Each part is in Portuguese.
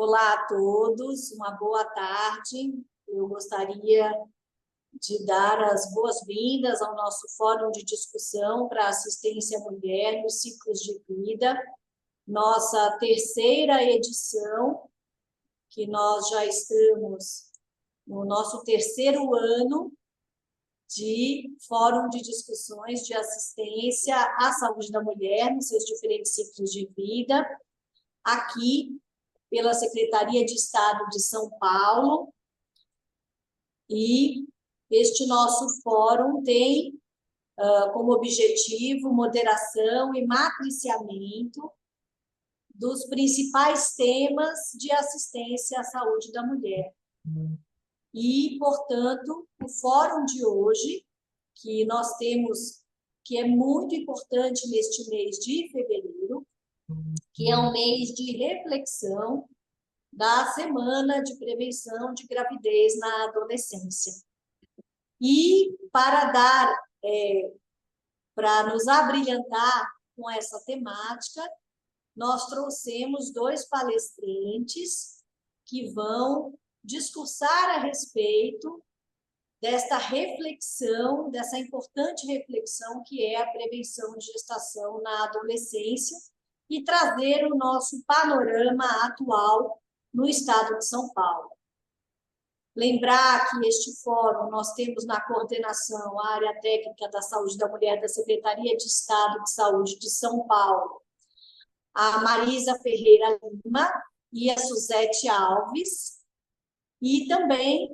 Olá a todos, uma boa tarde. Eu gostaria de dar as boas-vindas ao nosso fórum de discussão para assistência à mulher nos ciclos de vida, nossa terceira edição, que nós já estamos no nosso terceiro ano de fórum de discussões de assistência à saúde da mulher nos seus diferentes ciclos de vida, aqui pela Secretaria de Estado de São Paulo. E este nosso fórum tem como objetivo moderação e matriciamento dos principais temas de assistência à saúde da mulher. E, portanto, o fórum de hoje, que nós temos, que é muito importante neste mês de fevereiro, que é um mês de reflexão da Semana de Prevenção de Gravidez na Adolescência. E para nos abrilhantar com essa temática, nós trouxemos dois palestrantes que vão discursar a respeito desta reflexão, dessa importante reflexão que é a prevenção de gestação na adolescência e trazer o nosso panorama atual no estado de São Paulo. Lembrar que este fórum nós temos na coordenação a área técnica da saúde da mulher da Secretaria de Estado de Saúde de São Paulo, a Marisa Ferreira Lima e a Suzete Alves, e também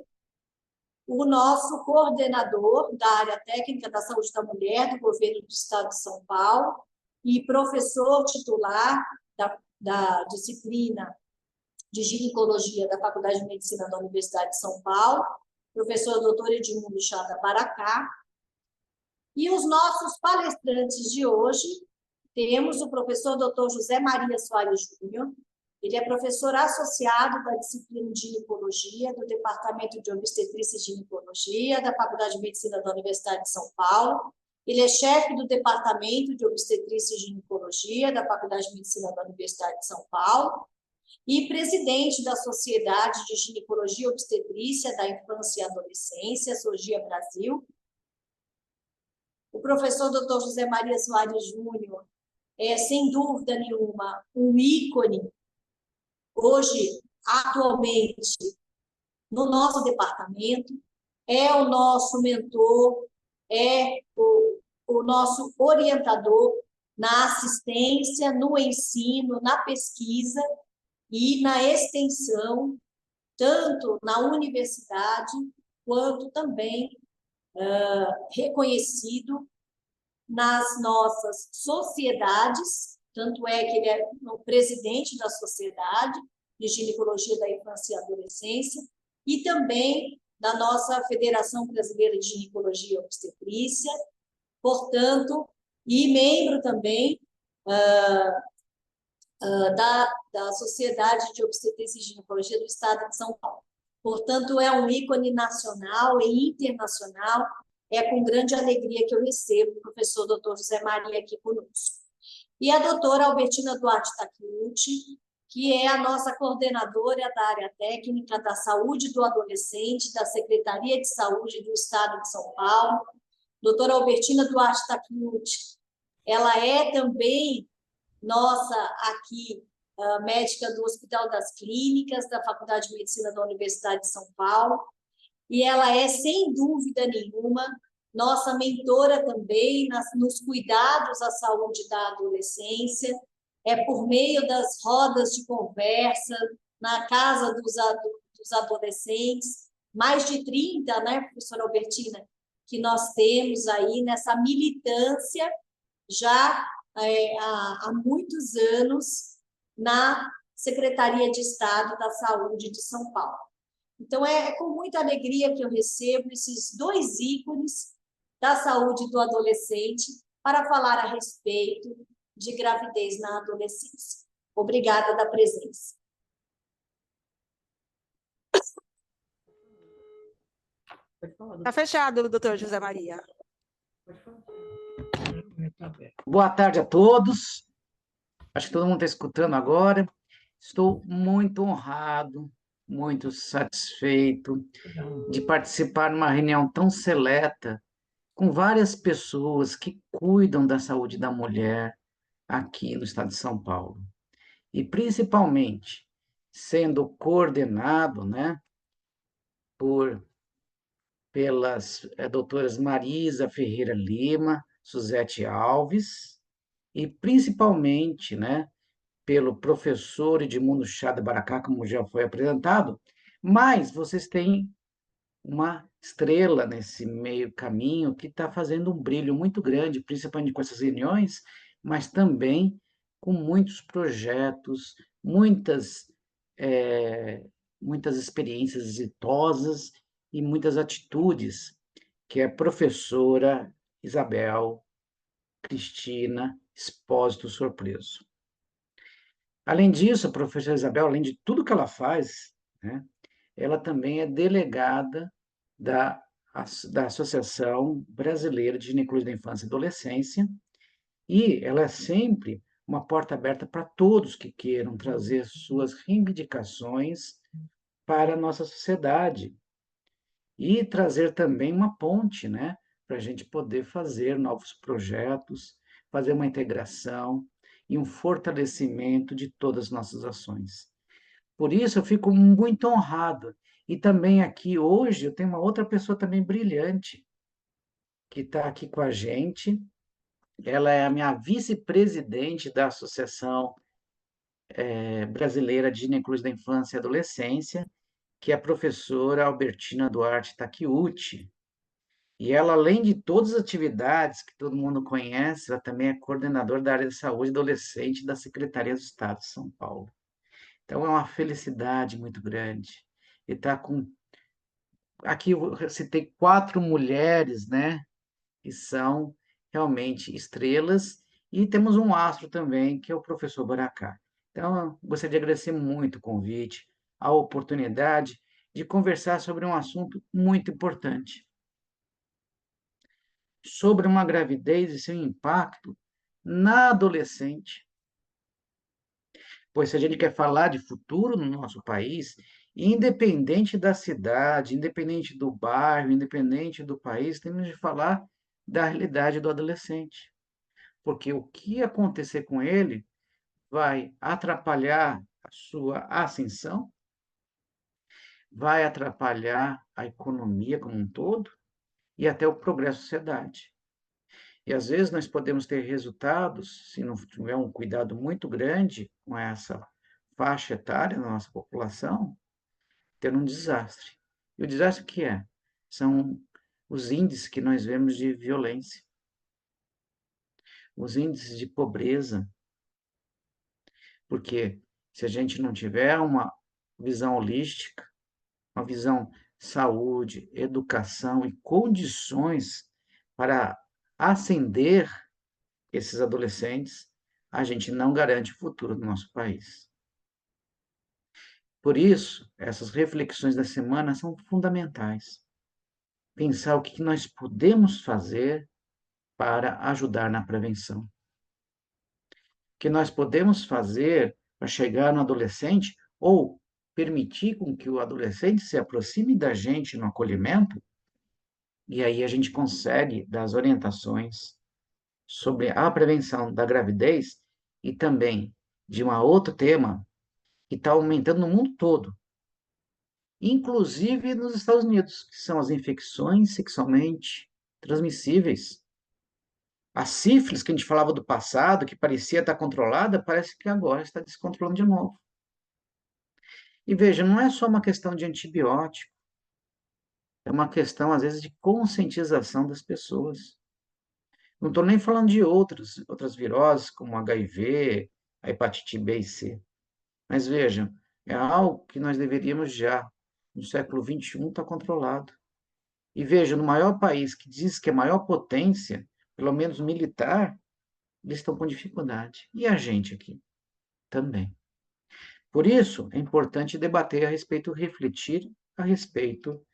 o nosso coordenador da área técnica da saúde da mulher do governo do estado de São Paulo e professor titular da disciplina de ginecologia da Faculdade de Medicina da Universidade de São Paulo, professor doutor Edmundo Chada Baracá. E os nossos palestrantes de hoje, temos o professor doutor José Maria Soares Júnior. Ele é professor associado da disciplina de ginecologia do Departamento de Obstetrícia e Ginecologia da Faculdade de Medicina da Universidade de São Paulo. Ele é chefe do Departamento de Obstetrícia e Ginecologia da Faculdade de Medicina da Universidade de São Paulo e presidente da Sociedade de Ginecologia e Obstetrícia da Infância e Adolescência, SOGIA Brasil. O professor Dr. José Maria Soares Júnior é, sem dúvida nenhuma, um ícone, hoje, atualmente, no nosso departamento, é o nosso mentor, é o nosso orientador na assistência, no ensino, na pesquisa e na extensão, tanto na universidade, quanto também reconhecido nas nossas sociedades, tanto é que ele é o presidente da Sociedade de Ginecologia da Infância e Adolescência, e também da nossa Federação Brasileira de Ginecologia e Obstetrícia, portanto, e membro também da Sociedade de Obstetrícia e Ginecologia do Estado de São Paulo. Portanto, é um ícone nacional e internacional. É com grande alegria que eu recebo o professor Dr. José Maria aqui conosco. E a doutora Albertina Duarte Takeuchi, que é a nossa coordenadora da área técnica da saúde do adolescente da Secretaria de Saúde do Estado de São Paulo. Doutora Albertina Duarte Takeuchi, ela é também nossa aqui médica do Hospital das Clínicas, da Faculdade de Medicina da Universidade de São Paulo, e ela é, sem dúvida nenhuma, nossa mentora também nos cuidados à saúde da adolescência, é por meio das rodas de conversa, na casa dos adolescentes, mais de 30, né, professora Albertina, que nós temos aí nessa militância já há muitos anos na Secretaria de Estado da Saúde de São Paulo. Então, é com muita alegria que eu recebo esses dois ícones da saúde do adolescente para falar a respeito de gravidez na adolescência. Obrigada da presença. Está fechado, doutor José Maria. Boa tarde a todos. Acho que todo mundo está escutando agora. Estou muito honrado, muito satisfeito de participar de uma reunião tão seleta com várias pessoas que cuidam da saúde da mulher aqui no estado de São Paulo. E principalmente sendo coordenado, né, por pelas doutoras Marisa Ferreira Lima, Suzete Alves, e principalmente, né, pelo professor Edmundo Chá de Baracá, como já foi apresentado, mas vocês têm uma estrela nesse meio caminho que está fazendo um brilho muito grande, principalmente com essas reuniões, mas também com muitos projetos, eh, muitas experiências exitosas e muitas atitudes, que é a professora Isabel Cristina Espósito Sorpreso. Além disso, a professora Isabel, além de tudo que ela faz, né, ela também é delegada da, da Associação Brasileira de Ginecologia da Infância e Adolescência, e ela é sempre uma porta aberta para todos que queiram trazer suas reivindicações para a nossa sociedade e trazer também uma ponte, né, para a gente poder fazer novos projetos, fazer uma integração e um fortalecimento de todas as nossas ações. Por isso, eu fico muito honrado. E também aqui, hoje, eu tenho uma outra pessoa também brilhante, que está aqui com a gente. Ela é a minha vice-presidente da Associação Brasileira de Ginecologia da Infância e Adolescência, que é a professora Albertina Duarte Takiuchi. E ela, além de todas as atividades que todo mundo conhece, ela também é coordenadora da área de saúde adolescente da Secretaria do Estado de São Paulo. Então, é uma felicidade muito grande. E está com. Aqui eu citei 4 mulheres, né, que são realmente estrelas, e temos um astro também, que é o professor Baracá. Então, eu gostaria de agradecer muito o convite, a oportunidade de conversar sobre um assunto muito importante, sobre uma gravidez e seu impacto na adolescente. Pois se a gente quer falar de futuro no nosso país, independente da cidade, independente do bairro, independente do país, temos de falar da realidade do adolescente. Porque o que acontecer com ele vai atrapalhar a sua ascensão, vai atrapalhar a economia como um todo e até o progresso da sociedade. E às vezes nós podemos ter resultados, se não tiver um cuidado muito grande com essa faixa etária da nossa população, ter um desastre. E o desastre que é? São os índices que nós vemos de violência, os índices de pobreza, porque se a gente não tiver uma visão holística, uma visão saúde, educação e condições para ascender esses adolescentes, a gente não garante o futuro do nosso país. Por isso, essas reflexões da semana são fundamentais. Pensar o que nós podemos fazer para ajudar na prevenção. O que nós podemos fazer para chegar no adolescente ou permitir com que o adolescente se aproxime da gente no acolhimento, e aí a gente consegue dar as orientações sobre a prevenção da gravidez e também de um outro tema que está aumentando no mundo todo, inclusive nos Estados Unidos, que são as infecções sexualmente transmissíveis. A sífilis, que a gente falava do passado, que parecia estar controlada, parece que agora está descontrolando de novo. E veja, não é só uma questão de antibiótico, é uma questão, às vezes, de conscientização das pessoas. Não estou nem falando de outras viroses, como HIV, a hepatite B e C. Mas vejam, é algo que nós deveríamos já, no século XXI, estar controlado. E veja, no maior país que diz que é a maior potência, pelo menos militar, eles estão com dificuldade. E a gente aqui também. Por isso, é importante debater a respeito, refletir a respeito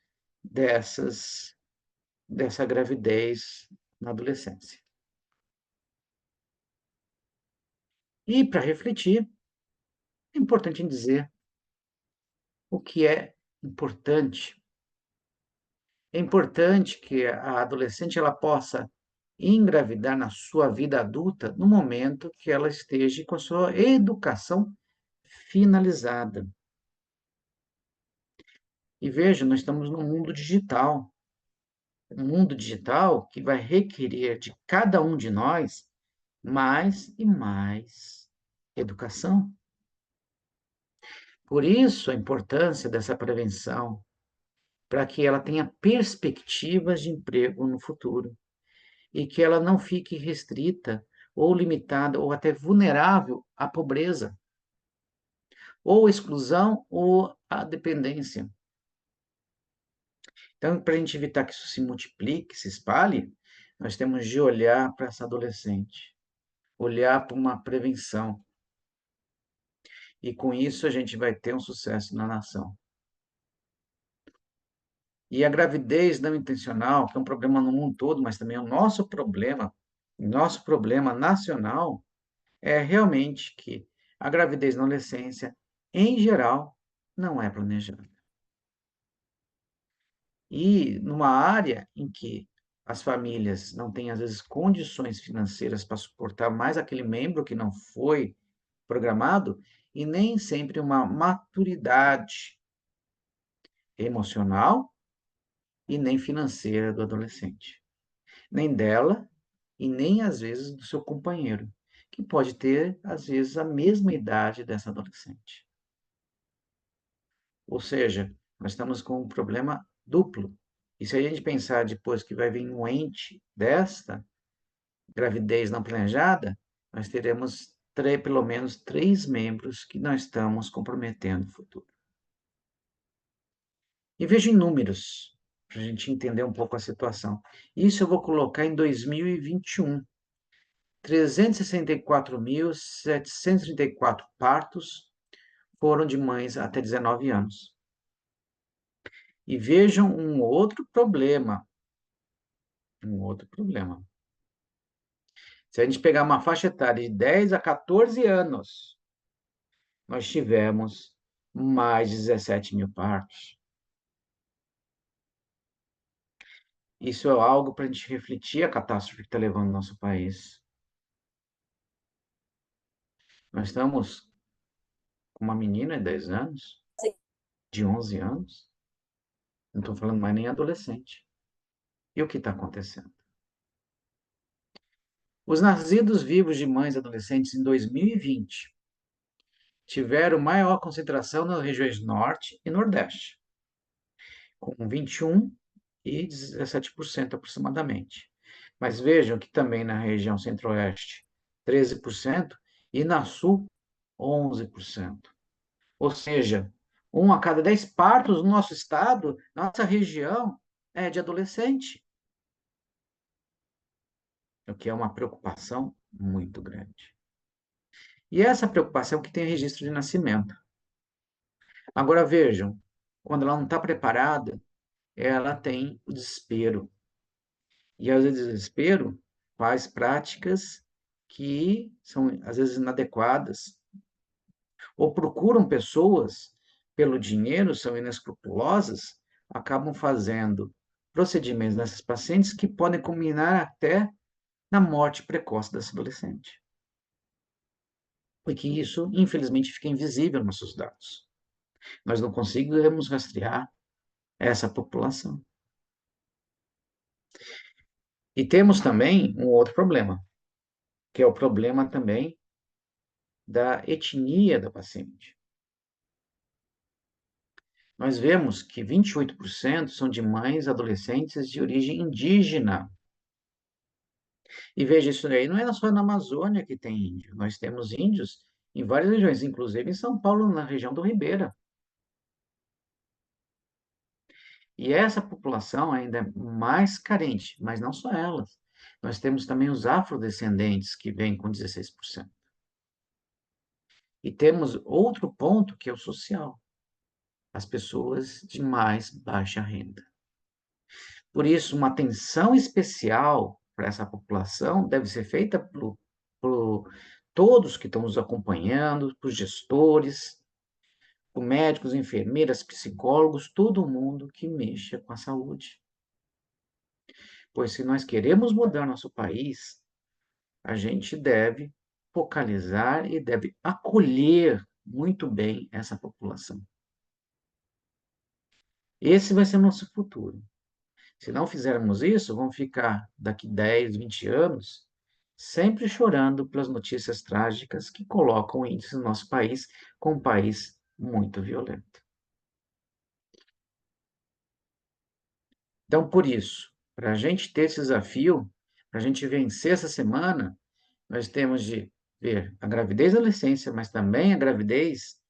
dessa gravidez na adolescência. E para refletir, É importante dizer o que é importante. É importante que a adolescente ela possa engravidar na sua vida adulta no momento que ela esteja com a sua educação finalizada. E veja, nós estamos no mundo digital. Um mundo digital que vai requerer de cada um de nós mais e mais educação. Por isso, a importância dessa prevenção, para que ela tenha perspectivas de emprego no futuro e que ela não fique restrita ou limitada ou até vulnerável à pobreza, ou exclusão ou à dependência. Então, para a gente evitar que isso se multiplique, se espalhe, nós temos de olhar para essa adolescente, olhar para uma prevenção. E com isso a gente vai ter um sucesso na nação. E a gravidez não intencional, que é um problema no mundo todo, mas também é o nosso problema nacional, é realmente que a gravidez na adolescência, em geral, não é planejada. E numa área em que as famílias não têm, às vezes, condições financeiras para suportar mais aquele membro que não foi programado, e nem sempre uma maturidade emocional e nem financeira do adolescente. Nem dela e nem, às vezes, do seu companheiro, que pode ter, às vezes, a mesma idade dessa adolescente. Ou seja, nós estamos com um problema duplo. E se a gente pensar depois que vai vir um ente desta gravidez não planejada, nós teremos pelo menos 3 membros que nós estamos comprometendo no futuro. E veja em números, para a gente entender um pouco a situação. Isso eu vou colocar em 2021. 364.734 partos foram de mães até 19 anos. E vejam um outro problema. Se a gente pegar uma faixa etária de 10 a 14 anos, nós tivemos mais de 17 mil partos. Isso é algo para a gente refletir a catástrofe que está levando o nosso país. Nós estamos com uma menina de 10 anos, de 11 anos, não estou falando mais nem adolescente. E o que está acontecendo? Os nascidos vivos de mães adolescentes em 2020 tiveram maior concentração nas regiões Norte e Nordeste, com 21% e 17% aproximadamente. Mas vejam que também na região Centro-Oeste, 13%, e na Sul, 11%. Ou seja, 1 a cada 10 partos no nosso estado, nossa região, é de adolescente. O que é uma preocupação muito grande. E essa preocupação que tem registro de nascimento. Agora vejam, quando ela não está preparada, ela tem o desespero. E às vezes o desespero faz práticas que são às vezes inadequadas, ou procuram pessoas pelo dinheiro, são inescrupulosas, acabam fazendo procedimentos nessas pacientes que podem culminar até na morte precoce dessa adolescente. Porque isso, infelizmente, fica invisível nos nossos dados. Nós não conseguimos rastrear essa população. E temos também um outro problema, que é o problema também da etnia da paciente. Nós vemos que 28% são de mães adolescentes de origem indígena. E veja, isso aí não é só na Amazônia que tem índio. Nós temos índios em várias regiões, inclusive em São Paulo, na região do Ribeira. E essa população ainda é mais carente, mas não só elas. Nós temos também os afrodescendentes, que vêm com 16%. E temos outro ponto, que é o social. As pessoas de mais baixa renda. Por isso, uma atenção especial para essa população deve ser feita todos que estão nos acompanhando, para os gestores, para médicos, enfermeiras, psicólogos, todo mundo que mexa com a saúde. Pois se nós queremos mudar nosso país, a gente deve focalizar e deve acolher muito bem essa população. Esse vai ser o nosso futuro. Se não fizermos isso, vamos ficar daqui 10, 20 anos sempre chorando pelas notícias trágicas que colocam o índice do nosso país como um país muito violento. Então, por isso, para a gente ter esse desafio, para a gente vencer essa semana, nós temos de ver a gravidez da adolescência, mas também a gravidez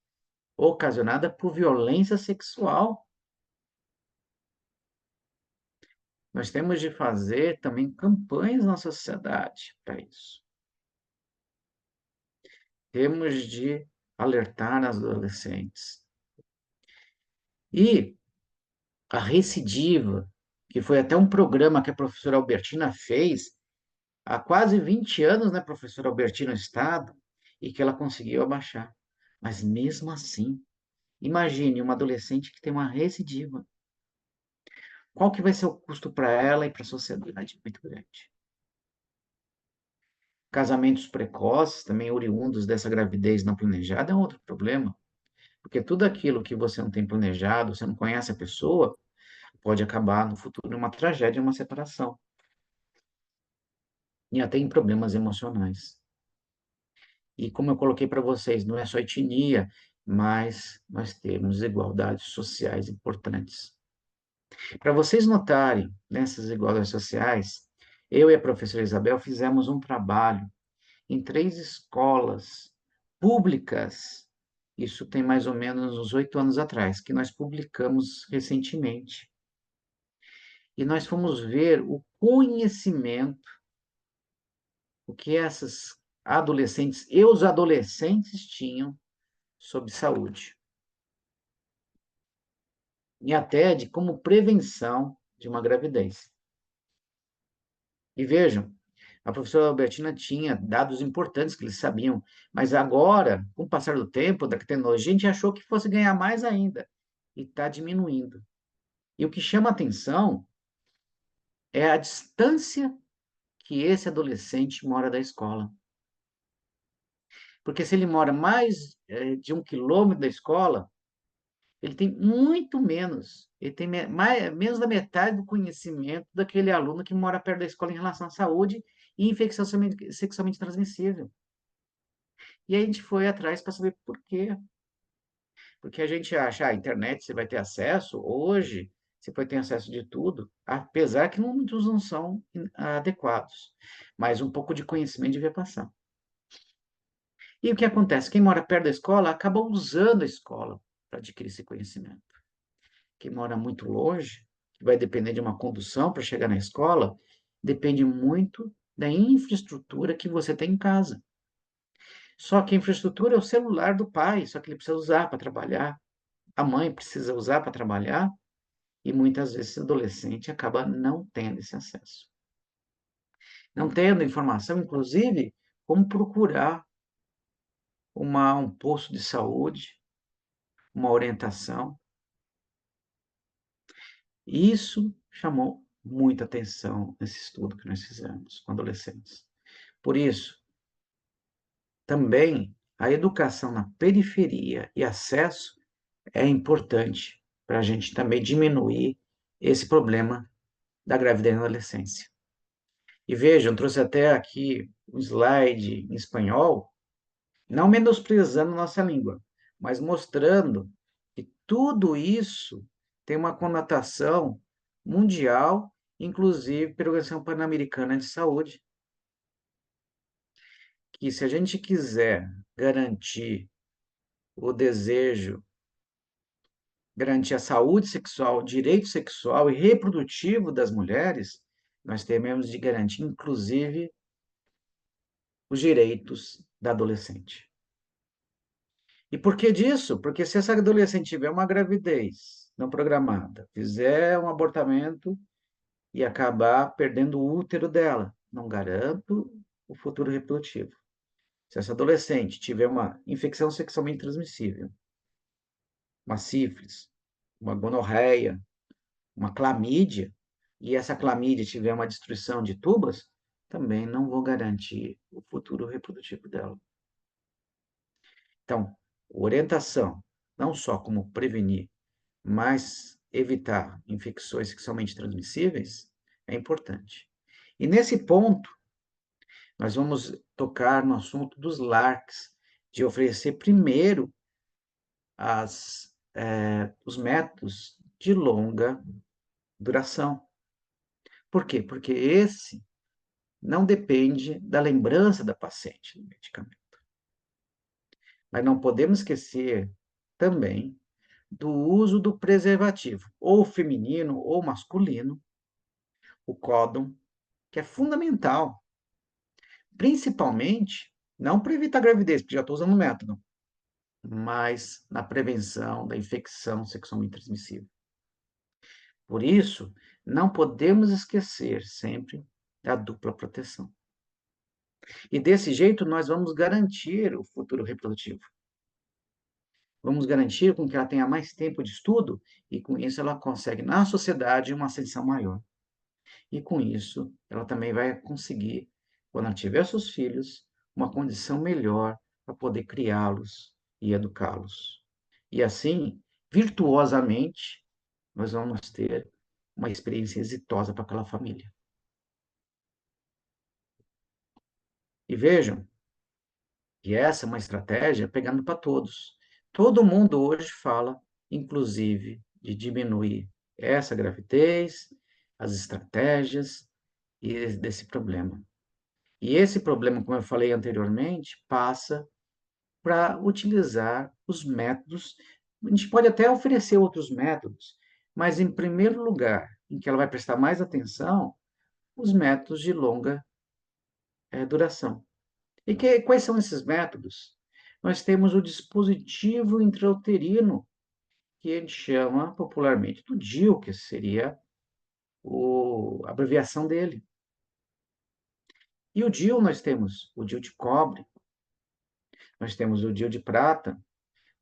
ocasionada por violência sexual. Nós temos de fazer também campanhas na sociedade para isso. Temos de alertar as adolescentes. E a recidiva, que foi até um programa que a professora Albertina fez há quase 20 anos, né, professora Albertina, no Estado, e que ela conseguiu abaixar. Mas mesmo assim, imagine uma adolescente que tem uma recidiva. Qual que vai ser o custo para ela e para a sociedade? Muito grande. Casamentos precoces, também oriundos dessa gravidez não planejada, é um outro problema. Porque tudo aquilo que você não tem planejado, você não conhece a pessoa, pode acabar no futuro em uma tragédia, uma separação. E até em problemas emocionais. E como eu coloquei para vocês, não é só etnia, mas nós temos desigualdades sociais importantes. Para vocês notarem nessas desigualdades sociais, eu e a professora Isabel fizemos um trabalho em 3 escolas públicas, isso tem mais ou menos uns 8 anos atrás, que nós publicamos recentemente. E nós fomos ver o conhecimento, o que essas adolescentes e os adolescentes tinham sobre saúde. E até de como prevenção de uma gravidez. E vejam, a professora Albertina tinha dados importantes que eles sabiam, mas agora, com o passar do tempo, da tecnologia, a gente achou que fosse ganhar mais ainda, e está diminuindo. E o que chama atenção é a distância que esse adolescente mora da escola. Porque se ele mora mais de 1 quilômetro da escola, ele tem muito menos, ele tem menos da metade do conhecimento daquele aluno que mora perto da escola em relação à saúde e infecção sexualmente transmissível. E aí a gente foi atrás para saber por quê. Porque a gente acha, a internet você vai ter acesso, hoje você pode ter acesso de tudo, apesar que muitos não são adequados. Mas um pouco de conhecimento devia passar. E o que acontece? Quem mora perto da escola acaba usando a escola para adquirir esse conhecimento. Quem mora muito longe, que vai depender de uma condução para chegar na escola, depende muito da infraestrutura que você tem em casa. Só que a infraestrutura é o celular do pai, só que ele precisa usar para trabalhar. A mãe precisa usar para trabalhar e muitas vezes o adolescente acaba não tendo esse acesso. Não tendo informação, inclusive, como procurar um posto de saúde, uma orientação. Isso chamou muita atenção nesse estudo que nós fizemos com adolescentes. Por isso, também a educação na periferia e acesso é importante para a gente também diminuir esse problema da gravidez na adolescência. E vejam, trouxe até aqui um slide em espanhol, não menosprezando nossa língua, mas mostrando que tudo isso tem uma conotação mundial, inclusive pela Organização Pan-Americana de Saúde, que se a gente quiser garantir o desejo, garantir a saúde sexual, o direito sexual e reprodutivo das mulheres, nós temos de garantir, inclusive, os direitos da adolescente. E por que disso? Porque se essa adolescente tiver uma gravidez não programada, fizer um abortamento e acabar perdendo o útero dela, não garanto o futuro reprodutivo. Se essa adolescente tiver uma infecção sexualmente transmissível, uma sífilis, uma gonorreia, uma clamídia, e essa clamídia tiver uma destruição de tubas, também não vou garantir o futuro reprodutivo dela. Então, orientação, não só como prevenir, mas evitar infecções sexualmente transmissíveis, é importante. E nesse ponto, nós vamos tocar no assunto dos LARCs, de oferecer primeiro os métodos de longa duração. Por quê? Porque esse não depende da lembrança da paciente do medicamento. Mas não podemos esquecer também do uso do preservativo, ou feminino ou masculino, o códon, que é fundamental, principalmente, não para evitar a gravidez, porque já estou usando o método, mas na prevenção da infecção sexualmente transmissível. Por isso, não podemos esquecer sempre da dupla proteção. E desse jeito, nós vamos garantir o futuro reprodutivo. Vamos garantir com que ela tenha mais tempo de estudo e, com isso, ela consegue, na sociedade, uma ascensão maior. E, com isso, ela também vai conseguir, quando ela tiver seus filhos, uma condição melhor para poder criá-los e educá-los. E, assim, virtuosamente, nós vamos ter uma experiência exitosa para aquela família. E vejam que essa é uma estratégia pegando para todos. Todo mundo hoje fala, inclusive, de diminuir essa gravidez, as estratégias e desse problema. E esse problema, como eu falei anteriormente, passa para utilizar os métodos. A gente pode até oferecer outros métodos, mas, em primeiro lugar, em que ela vai prestar mais atenção, os métodos de longa duração. E quais são esses métodos? Nós temos o dispositivo intrauterino, que a gente chama popularmente do DIU, que seria a abreviação dele. E o DIU, nós temos o DIU de cobre, nós temos o DIU de prata,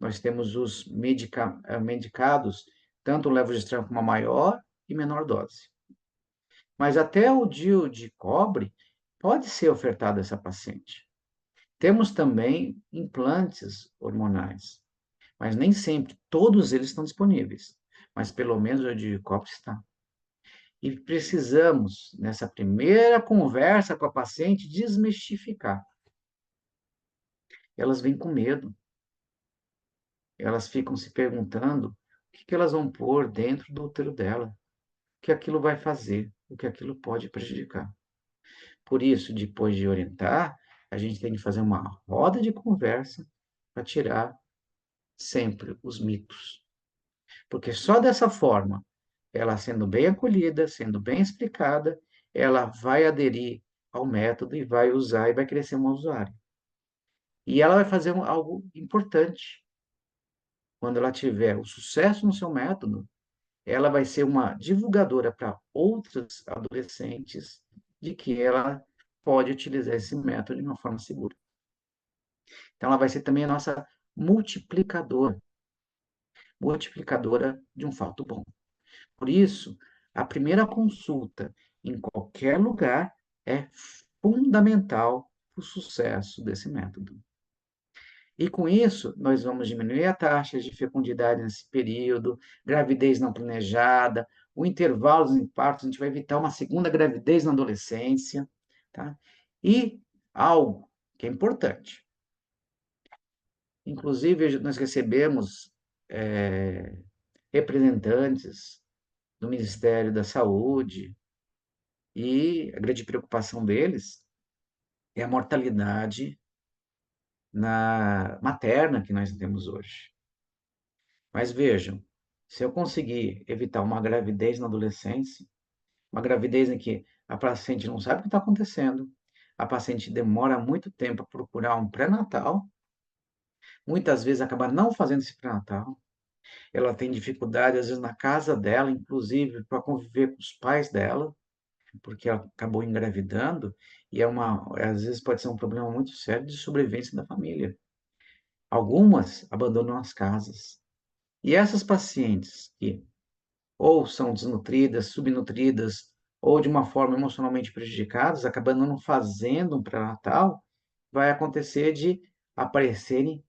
nós temos os medicados, tanto o levodostrel com uma maior e menor dose. Mas até o DIU de cobre pode ser ofertado a essa paciente. Temos também implantes hormonais, mas nem sempre todos eles estão disponíveis, mas pelo menos o DIU de cobre está. E precisamos, nessa primeira conversa com a paciente, desmistificar. Elas vêm com medo. Elas ficam se perguntando o que elas vão pôr dentro do útero dela, o que aquilo vai fazer, o que aquilo pode prejudicar. Por isso, depois de orientar, a gente tem que fazer uma roda de conversa para tirar sempre os mitos. Porque só dessa forma, ela sendo bem acolhida, sendo bem explicada, ela vai aderir ao método e vai usar e vai querer ser uma usuária. E ela vai fazer algo importante. Quando ela tiver o sucesso no seu método, ela vai ser uma divulgadora para outras adolescentes de que ela pode utilizar esse método de uma forma segura. Então, ela vai ser também a nossa multiplicadora de um fato bom. Por isso, a primeira consulta em qualquer lugar é fundamental para o sucesso desse método. E com isso, nós vamos diminuir a taxa de fecundidade nesse período, gravidez não planejada, o intervalo dos partos, a gente vai evitar uma segunda gravidez na adolescência, tá? E algo que é importante. Inclusive, nós recebemos representantes do Ministério da Saúde e a grande preocupação deles é a mortalidade materna que nós temos hoje. Mas vejam, se eu conseguir evitar uma gravidez na adolescência, uma gravidez em que a paciente não sabe o que está acontecendo, a paciente demora muito tempo a procurar um pré-natal, muitas vezes acaba não fazendo esse pré-natal, ela tem dificuldade, às vezes, na casa dela, inclusive, para conviver com os pais dela, porque ela acabou engravidando, e às vezes pode ser um problema muito sério de sobrevivência da família. Algumas abandonam as casas. E essas pacientes que ou são desnutridas, subnutridas, ou de uma forma emocionalmente prejudicadas, acabando não fazendo um pré-natal, vai acontecer de aparecerem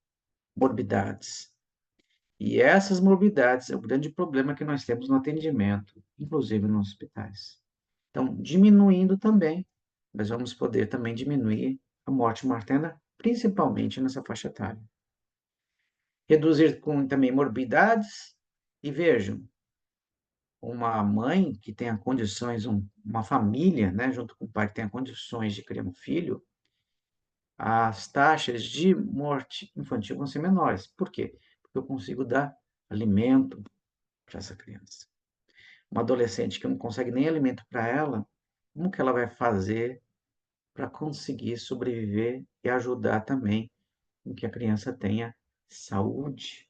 morbidades. E essas morbidades é o grande problema que nós temos no atendimento, inclusive nos hospitais. Então, diminuindo também, nós vamos poder também diminuir a morte materna, principalmente nessa faixa etária. Reduzir também morbidades, e vejam, uma mãe que tenha condições, uma família, né, junto com o pai que tenha condições de criar um filho, as taxas de morte infantil vão ser menores. Por quê? Porque eu consigo dar alimento para essa criança. Uma adolescente que não consegue nem alimento para ela, como que ela vai fazer para conseguir sobreviver e ajudar também com que a criança tenha saúde?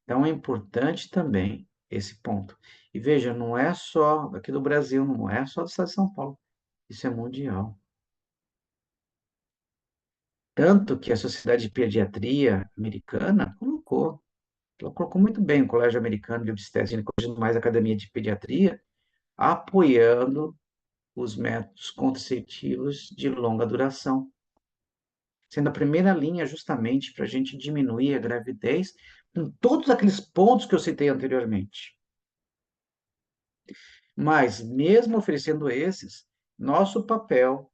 Então, é importante também esse ponto. E veja, não é só aqui do Brasil, não é só do estado de São Paulo, isso é mundial. Tanto que a Sociedade de Pediatria Americana ela colocou muito bem o Colégio Americano de Obstétrica e Ginecologia, mais Academia de Pediatria, apoiando os métodos contraceptivos de longa duração, sendo a primeira linha justamente para a gente diminuir a gravidez em todos aqueles pontos que eu citei anteriormente. Mas, mesmo oferecendo esses, nosso papel,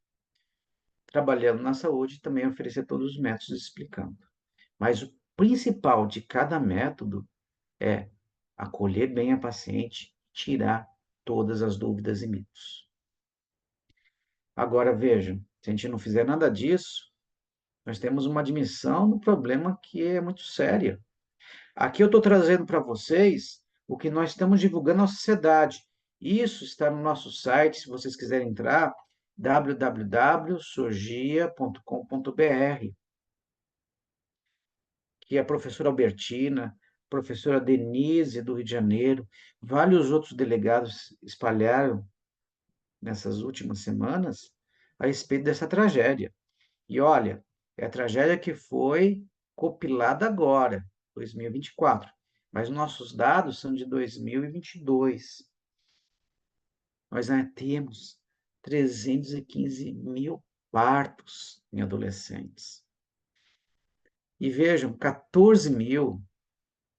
trabalhando na saúde, também é oferecer todos os métodos explicando. Mas o principal de cada método é acolher bem a paciente, tirar todas as dúvidas e mitos. Agora, vejam, se a gente não fizer nada disso, nós temos uma admissão do problema que é muito séria. Aqui eu estou trazendo para vocês o que nós estamos divulgando à sociedade. Isso está no nosso site, se vocês quiserem entrar, www.surgia.com.br, que a professora Albertina, professora Denise, do Rio de Janeiro, vários outros delegados espalharam nessas últimas semanas a respeito dessa tragédia. E olha, é a tragédia que foi compilada agora, 2024, mas nossos dados são de 2022. Nós já temos 315 mil partos em adolescentes. E vejam, 14 mil,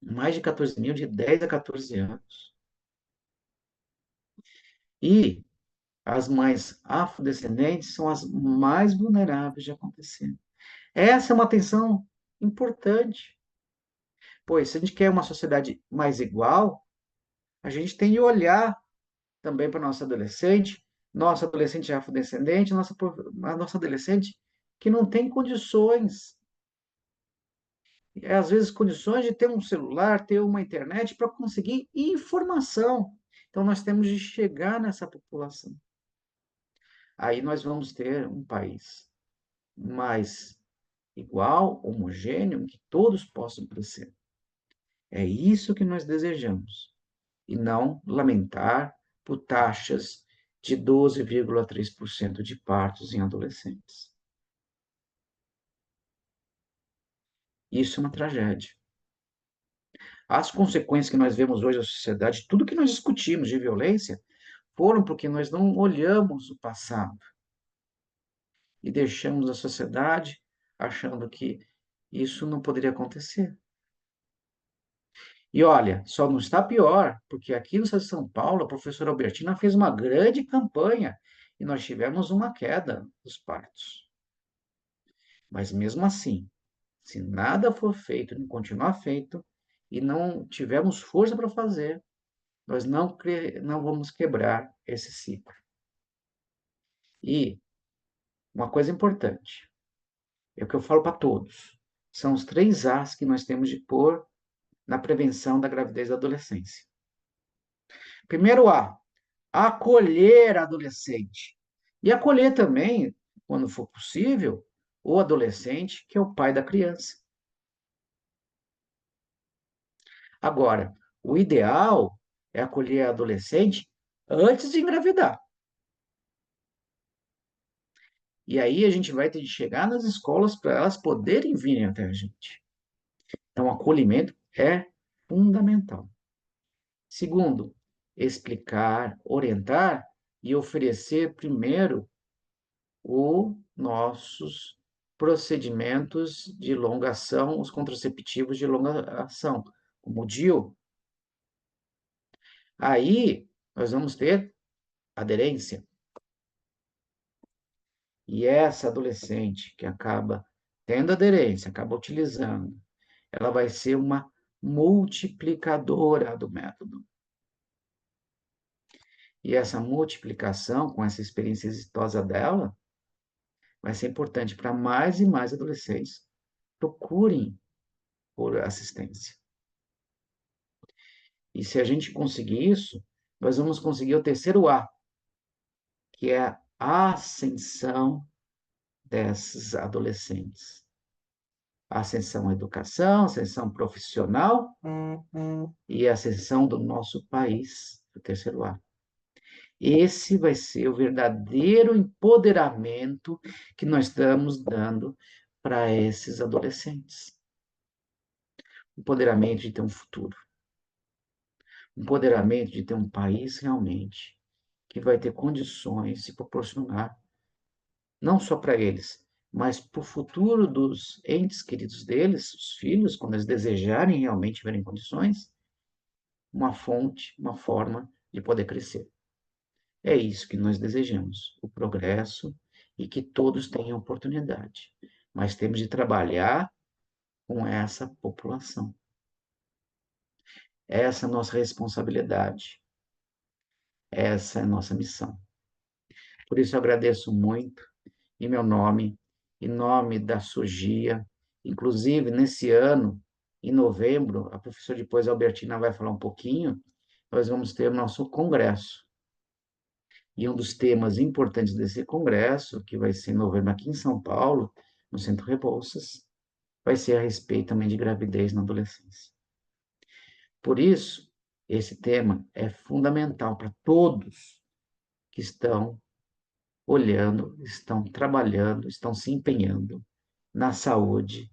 mais de 14 mil de 10 a 14 anos. E as mães afrodescendentes são as mais vulneráveis de acontecer. Essa é uma atenção importante, pois se a gente quer uma sociedade mais igual, a gente tem de olhar também para nossa adolescente afrodescendente, a nossa adolescente que não tem condições, às vezes condições de ter um celular, ter uma internet para conseguir informação. Então nós temos de chegar nessa população. Aí nós vamos ter um país mais igual, homogêneo, em que todos possam crescer. É isso que nós desejamos. E não lamentar por taxas de 12,3% de partos em adolescentes. Isso é uma tragédia. As consequências que nós vemos hoje na sociedade, tudo que nós discutimos de violência, foram porque nós não olhamos o passado e deixamos a sociedade achando que isso não poderia acontecer. E olha, só não está pior, porque aqui no estado de São Paulo, a professora Albertina fez uma grande campanha e nós tivemos uma queda dos partos. Mas mesmo assim, se nada for feito, não continuar feito, e não tivermos força para fazer, nós não vamos quebrar esse ciclo. E uma coisa importante, é o que eu falo para todos, são os 3 As que nós temos de pôr na prevenção da gravidez da adolescência. Primeiro A, acolher a adolescente. E acolher também, quando for possível, o adolescente, que é o pai da criança. Agora, o ideal é acolher a adolescente antes de engravidar. E aí a gente vai ter de chegar nas escolas para elas poderem vir até a gente. Então, o acolhimento é fundamental. Segundo, explicar, orientar e oferecer primeiro os nossos procedimentos de longa ação, os contraceptivos de longa ação, como o DIU. Aí, nós vamos ter aderência. E essa adolescente que acaba tendo aderência, acaba utilizando, ela vai ser uma multiplicadora do método. E essa multiplicação, com essa experiência exitosa dela, vai ser importante para mais e mais adolescentes procurem por assistência. E se a gente conseguir isso, nós vamos conseguir o terceiro A, que é a ascensão desses adolescentes. A ascensão à educação, a ascensão profissional e a ascensão do nosso país, o terceiro A. Esse vai ser o verdadeiro empoderamento que nós estamos dando para esses adolescentes. Empoderamento de ter um futuro. Empoderamento de ter um país realmente que vai ter condições de proporcionar, não só para eles, mas para o futuro dos entes queridos deles, os filhos, quando eles desejarem realmente tiverem condições, uma fonte, uma forma de poder crescer. É isso que nós desejamos, o progresso e que todos tenham oportunidade. Mas temos de trabalhar com essa população. Essa é a nossa responsabilidade. Essa é a nossa missão. Por isso eu agradeço muito, em meu nome, em nome da SOGIA. Inclusive, nesse ano, em novembro, a professora depois Albertina vai falar um pouquinho, nós vamos ter o nosso congresso. E um dos temas importantes desse congresso, que vai ser em novembro aqui em São Paulo, no Centro Rebouças, vai ser a respeito também de gravidez na adolescência. Por isso, esse tema é fundamental para todos que estão olhando, estão trabalhando, estão se empenhando na saúde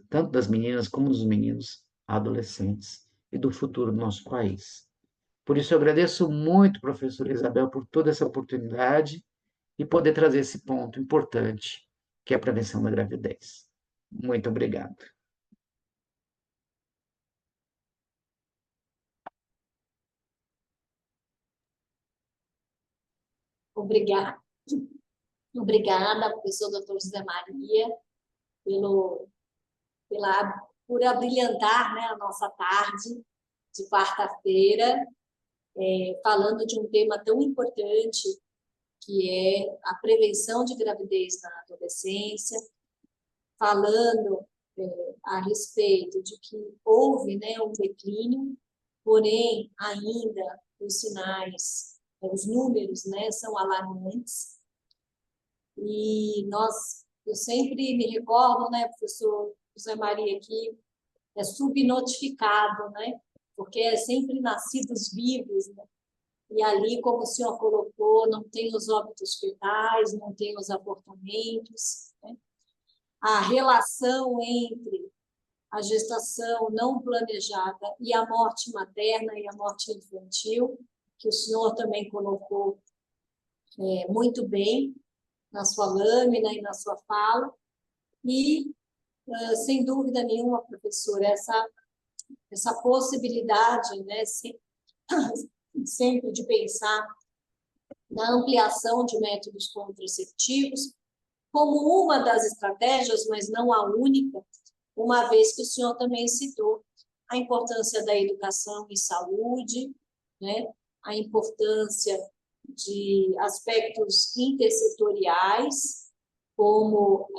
tanto das meninas como dos meninos adolescentes e do futuro do nosso país. Por isso, eu agradeço muito, professora Isabel, por toda essa oportunidade e poder trazer esse ponto importante, que é a prevenção da gravidez. Muito obrigado. Obrigada. Obrigada, professor Dr. José Maria, por abrilhantar, né, a nossa tarde de quarta-feira, falando de um tema tão importante, que é a prevenção de gravidez na adolescência, falando a respeito de que houve, né, um declínio, porém, ainda os sinais, os números, né, são alarmantes. E eu sempre me recordo, né, professor José Maria, que é subnotificado, né, porque é sempre nascidos vivos, né? E ali, como o senhor colocou, não tem os óbitos fetais, não tem os abortamentos, né? A relação entre a gestação não planejada e a morte materna e a morte infantil, que o senhor também colocou muito bem na sua lâmina e na sua fala. E, sem dúvida nenhuma, professora, essa possibilidade, né, sempre de pensar na ampliação de métodos contraceptivos como uma das estratégias, mas não a única, uma vez que o senhor também citou a importância da educação em saúde, né? A importância de aspectos intersetoriais, como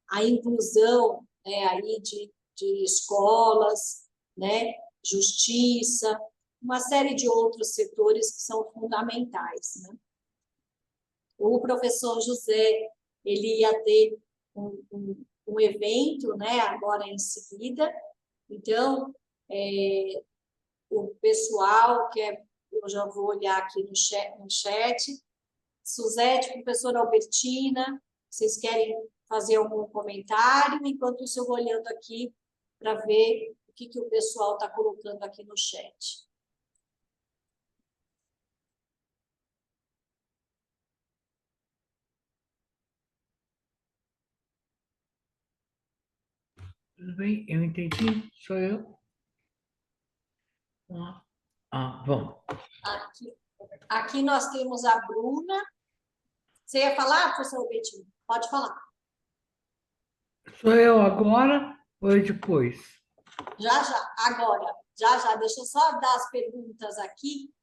a inclusão, né, aí de escolas, né, justiça, uma série de outros setores que são fundamentais, né? O professor José, ele ia ter um evento, né, agora em seguida, então, o pessoal que é eu já vou olhar aqui no chat. Suzete, professora Albertina, vocês querem fazer algum comentário? Enquanto isso, eu vou olhando aqui para ver o que o pessoal está colocando aqui no chat. Tudo bem, eu entendi, sou eu. Bom. Aqui nós temos a Bruna. Você ia falar, professor Albertina? Pode falar. Sou eu agora ou depois? Já, agora. Já. Deixa eu só dar as perguntas aqui.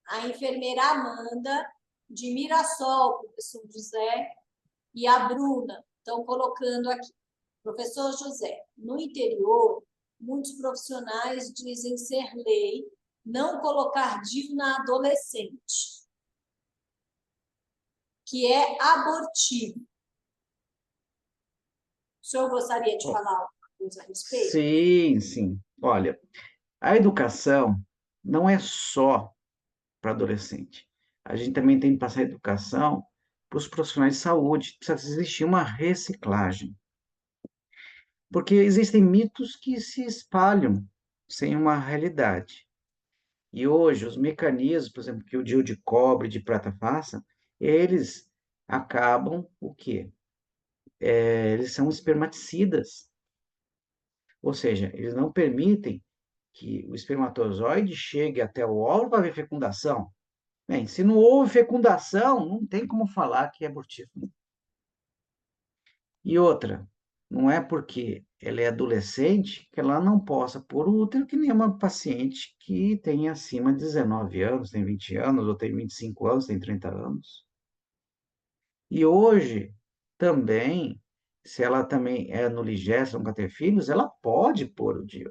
A enfermeira Amanda, de Mirassol, professor José, e a Bruna estão colocando aqui. Professor José, no interior, muitos profissionais dizem ser lei não colocar DIU na adolescente, que é abortivo. O senhor gostaria de falar alguma coisa a respeito? Sim, sim. Olha, a educação não é só para adolescente. A gente também tem que passar educação para os profissionais de saúde. Precisa existir uma reciclagem. Porque existem mitos que se espalham sem uma realidade. E hoje, os mecanismos, por exemplo, que o DIU de cobre, de prata faça, eles acabam o quê? Eles são espermaticidas. Ou seja, eles não permitem que o espermatozoide chegue até o óvulo para ver fecundação. Bem, se não houve fecundação, não tem como falar que é abortivo. E outra, não é porque ela é adolescente que ela não possa pôr o útero que nem uma paciente que tem acima de 19 anos, tem 20 anos, ou tem 25 anos, tem 30 anos. E hoje, também, se ela também é nuligesta, nunca ter filhos, ela pode pôr o DIU.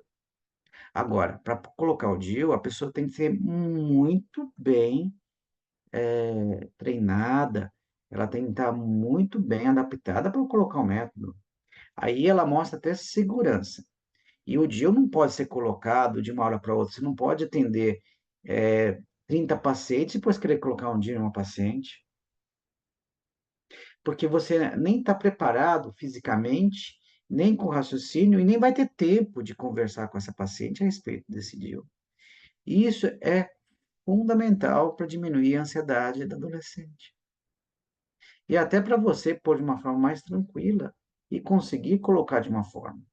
Agora, para colocar o DIU, a pessoa tem que ser muito bem treinada, ela tem que estar muito bem adaptada para colocar o método. Aí ela mostra até segurança. E o DIU não pode ser colocado de uma hora para outra. Você não pode atender 30 pacientes e depois querer colocar um DIU em uma paciente. Porque você nem está preparado fisicamente, nem com raciocínio, e nem vai ter tempo de conversar com essa paciente a respeito desse DIU. E isso é fundamental para diminuir a ansiedade da adolescente. E até para você pôr de uma forma mais tranquila e conseguir colocar de uma forma.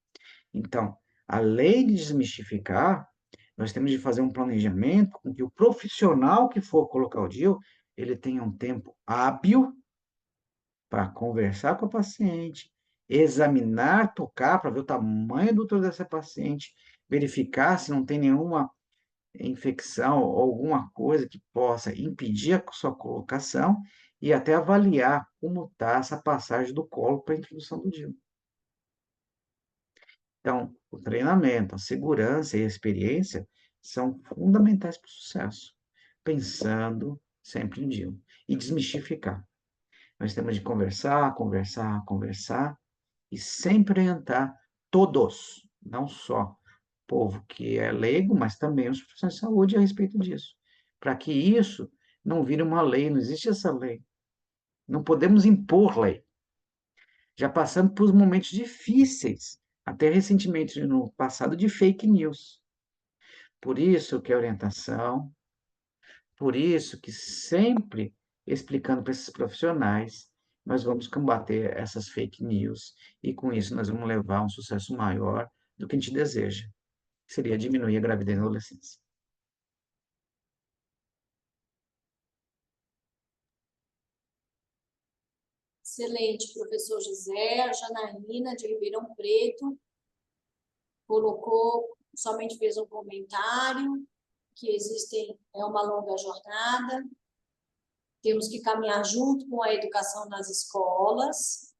Então, além de desmistificar, nós temos de fazer um planejamento com que o profissional que for colocar o DIU, ele tenha um tempo hábil para conversar com a paciente, examinar, tocar para ver o tamanho do útero dessa paciente, verificar se não tem nenhuma infecção ou alguma coisa que possa impedir a sua colocação e até avaliar como está essa passagem do colo para a introdução do DIU. Então, o treinamento, a segurança e a experiência são fundamentais para o sucesso, pensando sempre em DIU e desmistificar. Nós temos de conversar, conversar, conversar e sempre orientar todos, não só o povo que é leigo, mas também os profissionais de saúde a respeito disso, para que isso não vire uma lei, não existe essa lei. Não podemos impor lei. Já passamos por momentos difíceis, até recentemente no passado, de fake news. Por isso que a orientação, por isso que sempre explicando para esses profissionais, nós vamos combater essas fake news e com isso nós vamos levar a um sucesso maior do que a gente deseja, que seria diminuir a gravidez na adolescência. Excelente, professor José. A Janaína, de Ribeirão Preto, colocou, somente fez um comentário, que é uma longa jornada, temos que caminhar junto com a educação nas escolas,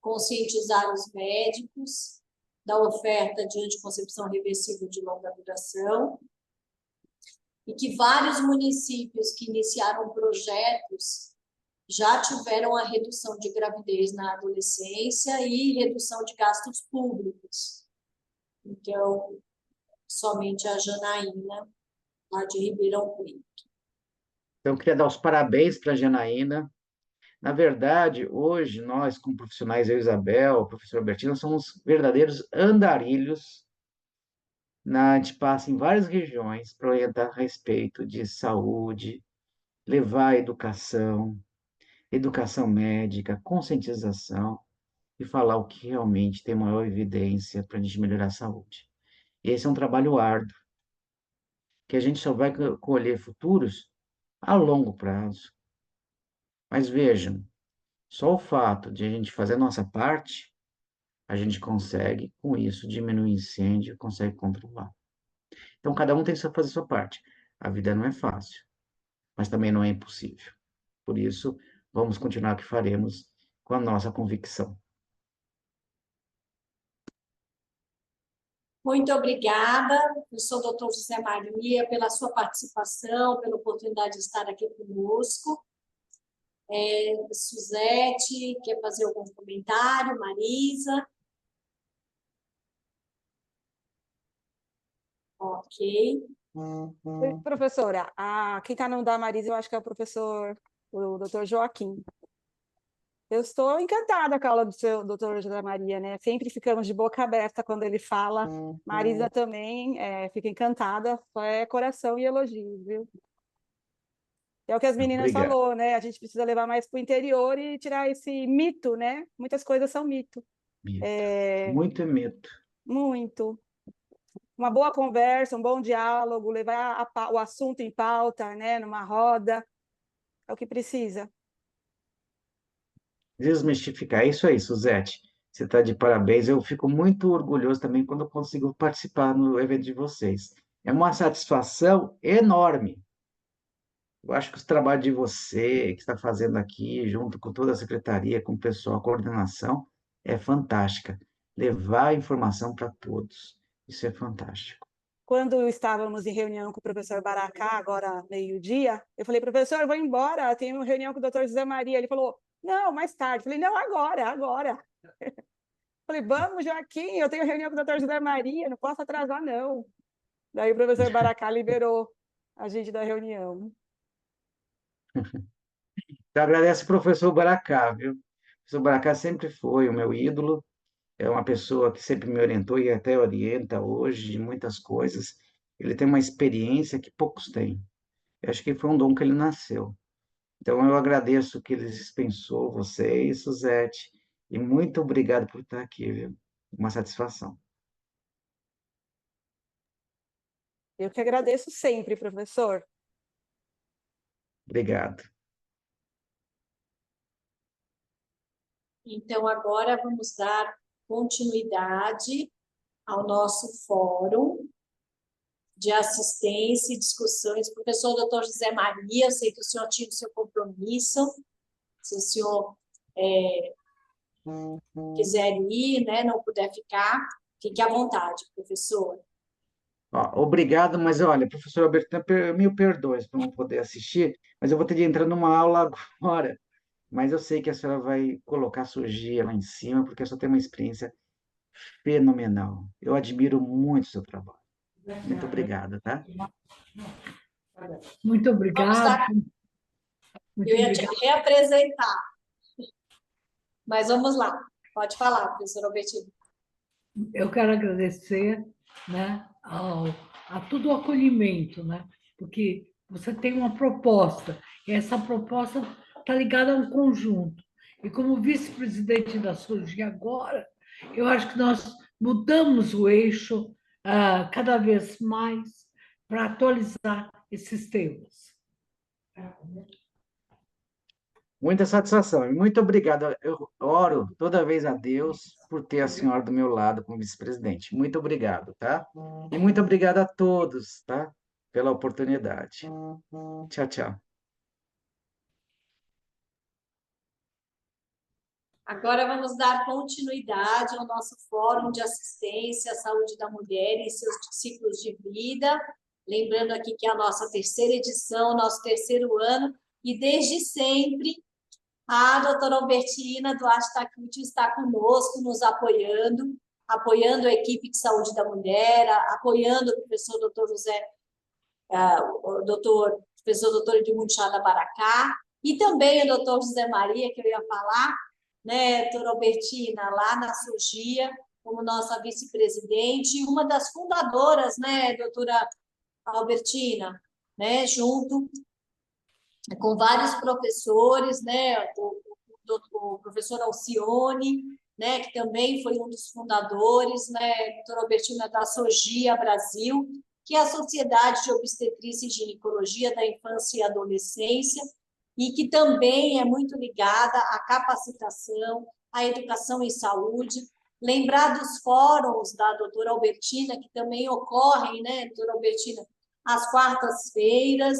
conscientizar os médicos da oferta de anticoncepção reversível de longa duração, e que vários municípios que iniciaram projetos já tiveram a redução de gravidez na adolescência e redução de gastos públicos. Então, somente a Janaína lá de Ribeirão Preto. Então, eu queria dar os parabéns para a Janaína. Na verdade, hoje, nós, como profissionais, eu e Isabel, o professor Albertino, somos verdadeiros andarilhos. A gente passa em várias regiões para orientar a respeito de saúde, levar a educação médica, conscientização e falar o que realmente tem maior evidência para a gente melhorar a saúde. E esse é um trabalho árduo, que a gente só vai colher futuros a longo prazo. Mas vejam, só o fato de a gente fazer a nossa parte, a gente consegue, com isso, diminuir o incêndio, consegue controlar. Então, cada um tem que fazer a sua parte. A vida não é fácil, mas também não é impossível. Por isso, vamos continuar o que faremos com a nossa convicção. Muito obrigada, professor Dr. José Maria, pela sua participação, pela oportunidade de estar aqui conosco. Suzete, quer fazer algum comentário? Marisa? Ok. Professora, quem está no da Marisa, eu acho que é o doutor Joaquim. Eu estou encantada com a aula do seu doutor José Maria, né? Sempre ficamos de boca aberta quando ele fala. Marisa também fica encantada, é coração e elogio, viu? É o que as meninas Obrigado. falou, né? A gente precisa levar mais para o interior e tirar esse mito, né? Muitas coisas são mito. Mito. Muito mito. Muito. Uma boa conversa, um bom diálogo, levar o assunto em pauta, né? Numa roda, é o que precisa. Desmistificar. É isso aí, Suzete. Você está de parabéns. Eu fico muito orgulhoso também quando eu consigo participar no evento de vocês. É uma satisfação enorme. Eu acho que o trabalho de você, que está fazendo aqui, junto com toda a secretaria, com o pessoal, a coordenação, é fantástica. Levar a informação para todos. Isso é fantástico. Quando estávamos em reunião com o professor Baracá, agora meio-dia, eu falei, professor, eu vou embora, tenho uma reunião com o doutor José Maria. Ele falou, não, mais tarde. Eu falei, não, agora. Falei, vamos, Joaquim, eu tenho reunião com o doutor José Maria, não posso atrasar, não. Daí o professor Baracá liberou a gente da reunião. Então, agradeço o professor Baracá, viu? O professor Baracá sempre foi o meu ídolo, é uma pessoa que sempre me orientou e até orienta hoje de muitas coisas. Ele tem uma experiência que poucos têm. Eu acho que foi um dom que ele nasceu. Então, eu agradeço que ele dispensou você e Suzete, e muito obrigado por estar aqui, viu? Uma satisfação. Eu que agradeço sempre, professor. Obrigado. Então, agora vamos dar continuidade ao nosso fórum de assistência e discussões. Professor Dr. José Maria, eu sei que o senhor tinha o seu compromisso, se o senhor quiser ir, né, não puder ficar, fique à vontade, professor. Obrigado, mas olha, professor Alberto, me perdoe por não poder assistir, mas eu vou ter de entrar numa aula agora. Mas eu sei que a senhora vai colocar sua guia lá em cima, porque a senhora tem uma experiência fenomenal. Eu admiro muito o seu trabalho. Muito obrigado, tá? Muito Vamos obrigado. dar... Eu ia te reapresentar. Mas vamos lá. Pode falar, professor Albertino. Eu quero agradecer, né, a todo o acolhimento, né? Porque você tem uma proposta, e essa proposta está ligada a um conjunto. E como vice-presidente da SURGI agora, eu acho que nós mudamos o eixo cada vez mais para atualizar esses temas. Muita satisfação e muito obrigado. Eu oro toda vez a Deus por ter a senhora do meu lado como vice-presidente. Muito obrigado, tá? E muito obrigado a todos, tá? Pela oportunidade. Tchau, tchau. Agora vamos dar continuidade ao nosso Fórum de Assistência à Saúde da Mulher em seus ciclos de vida. Lembrando aqui que é a nossa terceira edição, nosso terceiro ano, e desde sempre a doutora Albertina Duarte Tacuti está conosco, nos apoiando, apoiando a equipe de saúde da mulher, apoiando o professor doutor José o professor doutor Edmundo Chá da Baracá, e também o doutor José Maria, que eu ia falar, né, doutora Albertina, lá na Surgia, como nossa vice-presidente, e uma das fundadoras, né, doutora Albertina, né, junto com vários professores, né, o professor Alcione, né, que também foi um dos fundadores, né, doutora Albertina da Surgia Brasil, que é a Sociedade de Obstetrícia e Ginecologia da Infância e Adolescência, e que também é muito ligada à capacitação, à educação em saúde. Lembrar dos fóruns da doutora Albertina, que também ocorrem, né, doutora Albertina, às quartas-feiras,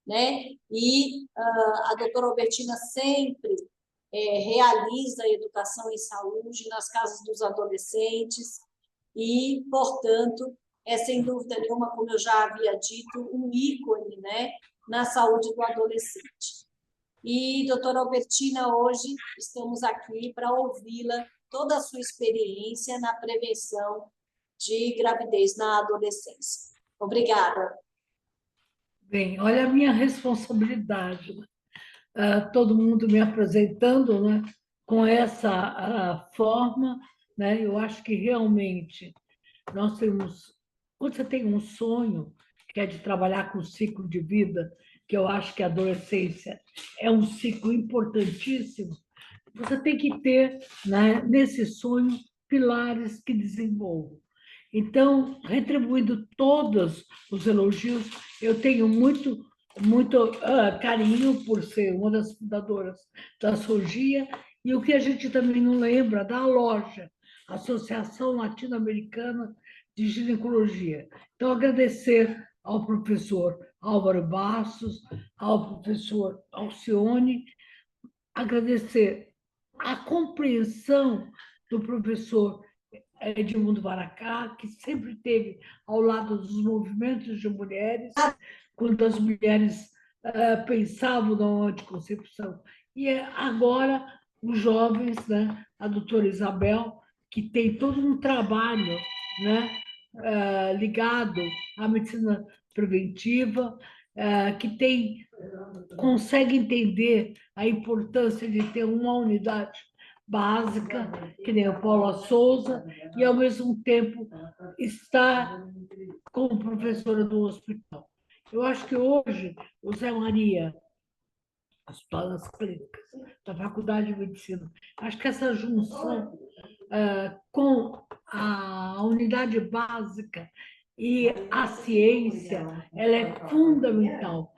né, e a doutora Albertina sempre realiza a educação em saúde nas casas dos adolescentes e, portanto, sem dúvida nenhuma, como eu já havia dito, um ícone, né, na saúde do adolescente. E, doutora Albertina, hoje estamos aqui para ouvi-la, toda a sua experiência na prevenção de gravidez na adolescência. Obrigada. Bem, olha a minha responsabilidade, né? Todo mundo me apresentando, né, com essa forma, né? Eu acho que realmente nós temos, quando você tem um sonho, que é de trabalhar com o ciclo de vida, que eu acho que a adolescência é um ciclo importantíssimo, você tem que ter, né, nesse sonho pilares que desenvolvam. Então, retribuindo todos os elogios, eu tenho muito carinho por ser uma das fundadoras da Surgia, e o que a gente também não lembra da loja, Associação Latino-Americana de Ginecologia. Então, agradecer ao professor Álvaro Bastos, ao professor Alcione, agradecer a compreensão do professor Edmundo Baracá, que sempre esteve ao lado dos movimentos de mulheres, quando as mulheres pensavam na anticoncepção. E agora, os jovens, né, a doutora Isabel, que tem todo um trabalho, né, ligado à medicina preventiva, que consegue entender a importância de ter uma unidade básica, que nem o Paula Souza, e, ao mesmo tempo, está como professora do hospital. Eu acho que hoje o Zé Maria, as todas clínicas da Faculdade de Medicina, acho que essa junção com a unidade básica e a ciência, ela é fundamental.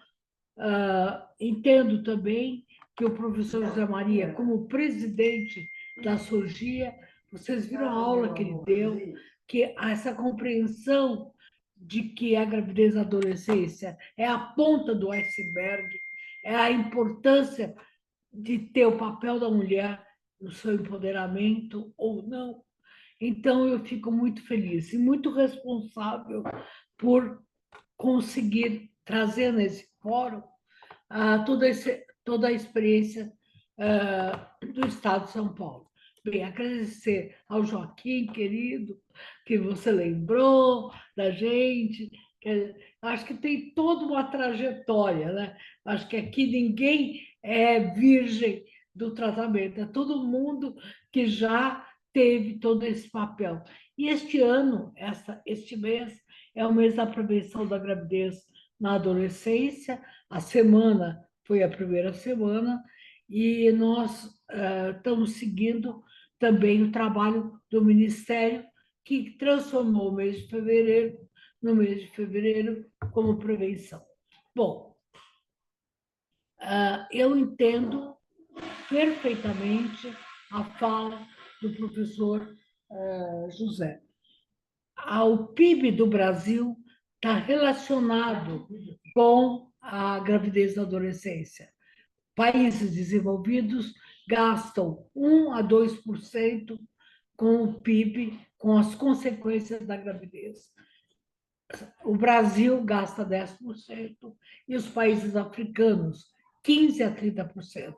Entendo também que o professor José Maria, como presidente da Surgia, vocês viram a aula que ele deu, que essa compreensão de que a gravidez na adolescência é a ponta do iceberg, é a importância de ter o papel da mulher no seu empoderamento ou não. Então, eu fico muito feliz e muito responsável por conseguir trazer nesse fórum toda a experiência do Estado de São Paulo. Bem, agradecer ao Joaquim, querido, que você lembrou da gente. Acho que tem toda uma trajetória, né? Acho que aqui ninguém é virgem do tratamento, é todo mundo que já teve todo esse papel. E este ano, este mês, é o mês da prevenção da gravidez na adolescência. A semana foi a primeira semana, e nós estamos seguindo também o trabalho do Ministério, que transformou o mês de fevereiro, no mês de fevereiro, como prevenção. Bom, eu entendo perfeitamente a fala do professor José. O PIB do Brasil está relacionado com a gravidez na adolescência. Países desenvolvidos gastam 1 a 2% com o PIB, com as consequências da gravidez. O Brasil gasta 10% e os países africanos 15 a 30%.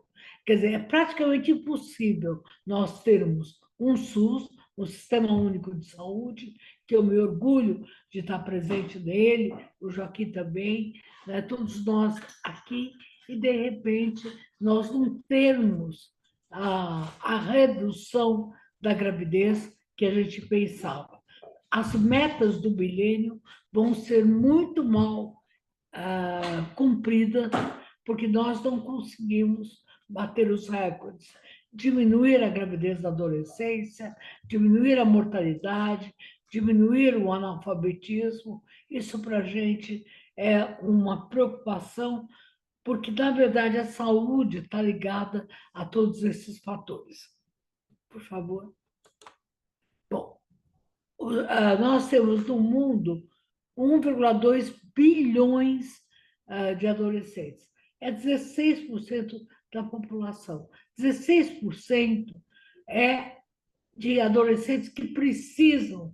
Quer dizer, é praticamente impossível nós termos um SUS, o Sistema Único de Saúde, que eu me orgulho de estar presente nele, o Joaquim também, né? Todos nós aqui, e, de repente, nós não temos a redução da gravidez que a gente pensava. As metas do milênio vão ser muito mal cumpridas, porque nós não conseguimos bater os recordes, diminuir a gravidez da adolescência, diminuir a mortalidade, diminuir o analfabetismo. Isso para a gente é uma preocupação, porque, na verdade, a saúde está ligada a todos esses fatores. Por favor. Bom, nós temos no mundo 1,2 bilhões de adolescentes. É 16% da população. 16% é de adolescentes que precisam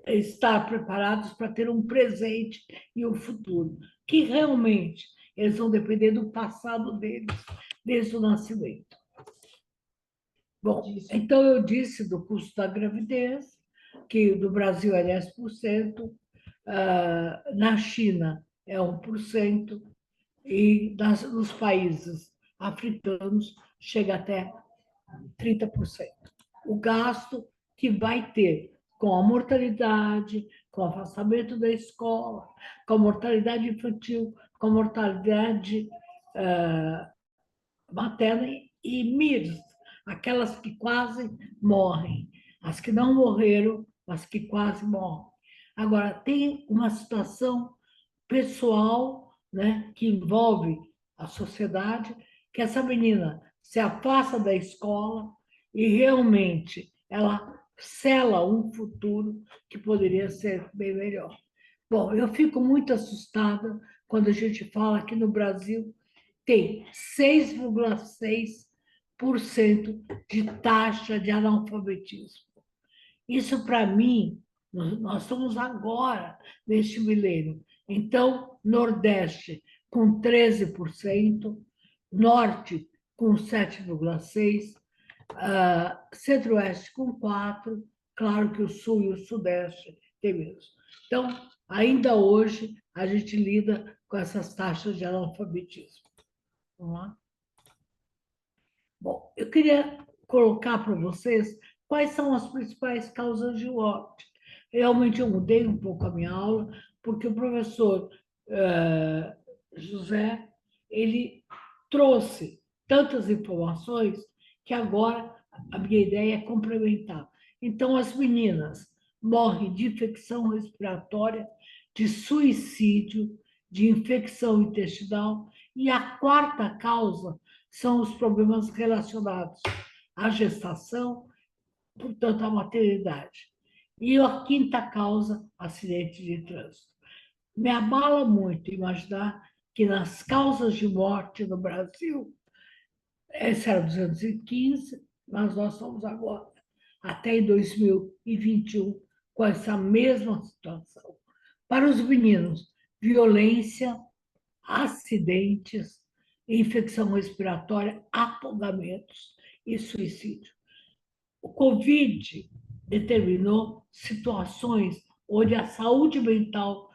estar preparados para ter um presente e um futuro, que realmente eles vão depender do passado deles, desde o nascimento. Bom, então eu disse do custo da gravidez, que no Brasil é 10%, na China é 1%, e nos países africanos chega até 30%. O gasto que vai ter com a mortalidade, com o afastamento da escola, com a mortalidade infantil, com a mortalidade materna e MIRS, aquelas que quase morrem, as que não morreram, mas que quase morrem. Agora, tem uma situação pessoal, né, que envolve a sociedade, que essa menina se afasta da escola e realmente ela sela um futuro que poderia ser bem melhor. Bom, eu fico muito assustada quando a gente fala que no Brasil tem 6,6% de taxa de analfabetismo. Isso, para mim, nós estamos agora neste milênio. Então, Nordeste com 13%, Norte com 7,6%, Centro-Oeste com 4%, claro que o Sul e o Sudeste têm menos. Então, ainda hoje, a gente lida com essas taxas de analfabetismo. Vamos lá? Bom, eu queria colocar para vocês quais são as principais causas de morte. Realmente eu mudei um pouco a minha aula, porque o professor José, ele trouxe tantas informações que agora a minha ideia é complementar. Então, as meninas morrem de infecção respiratória, de suicídio, de infecção intestinal, e a quarta causa são os problemas relacionados à gestação, portanto, à maternidade. E a quinta causa, acidente de trânsito. Me abala muito imaginar que nas causas de morte no Brasil, esse era 215, mas nós estamos agora, até em 2021, com essa mesma situação. Para os meninos, violência, acidentes, infecção respiratória, afogamentos e suicídio. O Covid determinou situações onde a saúde mental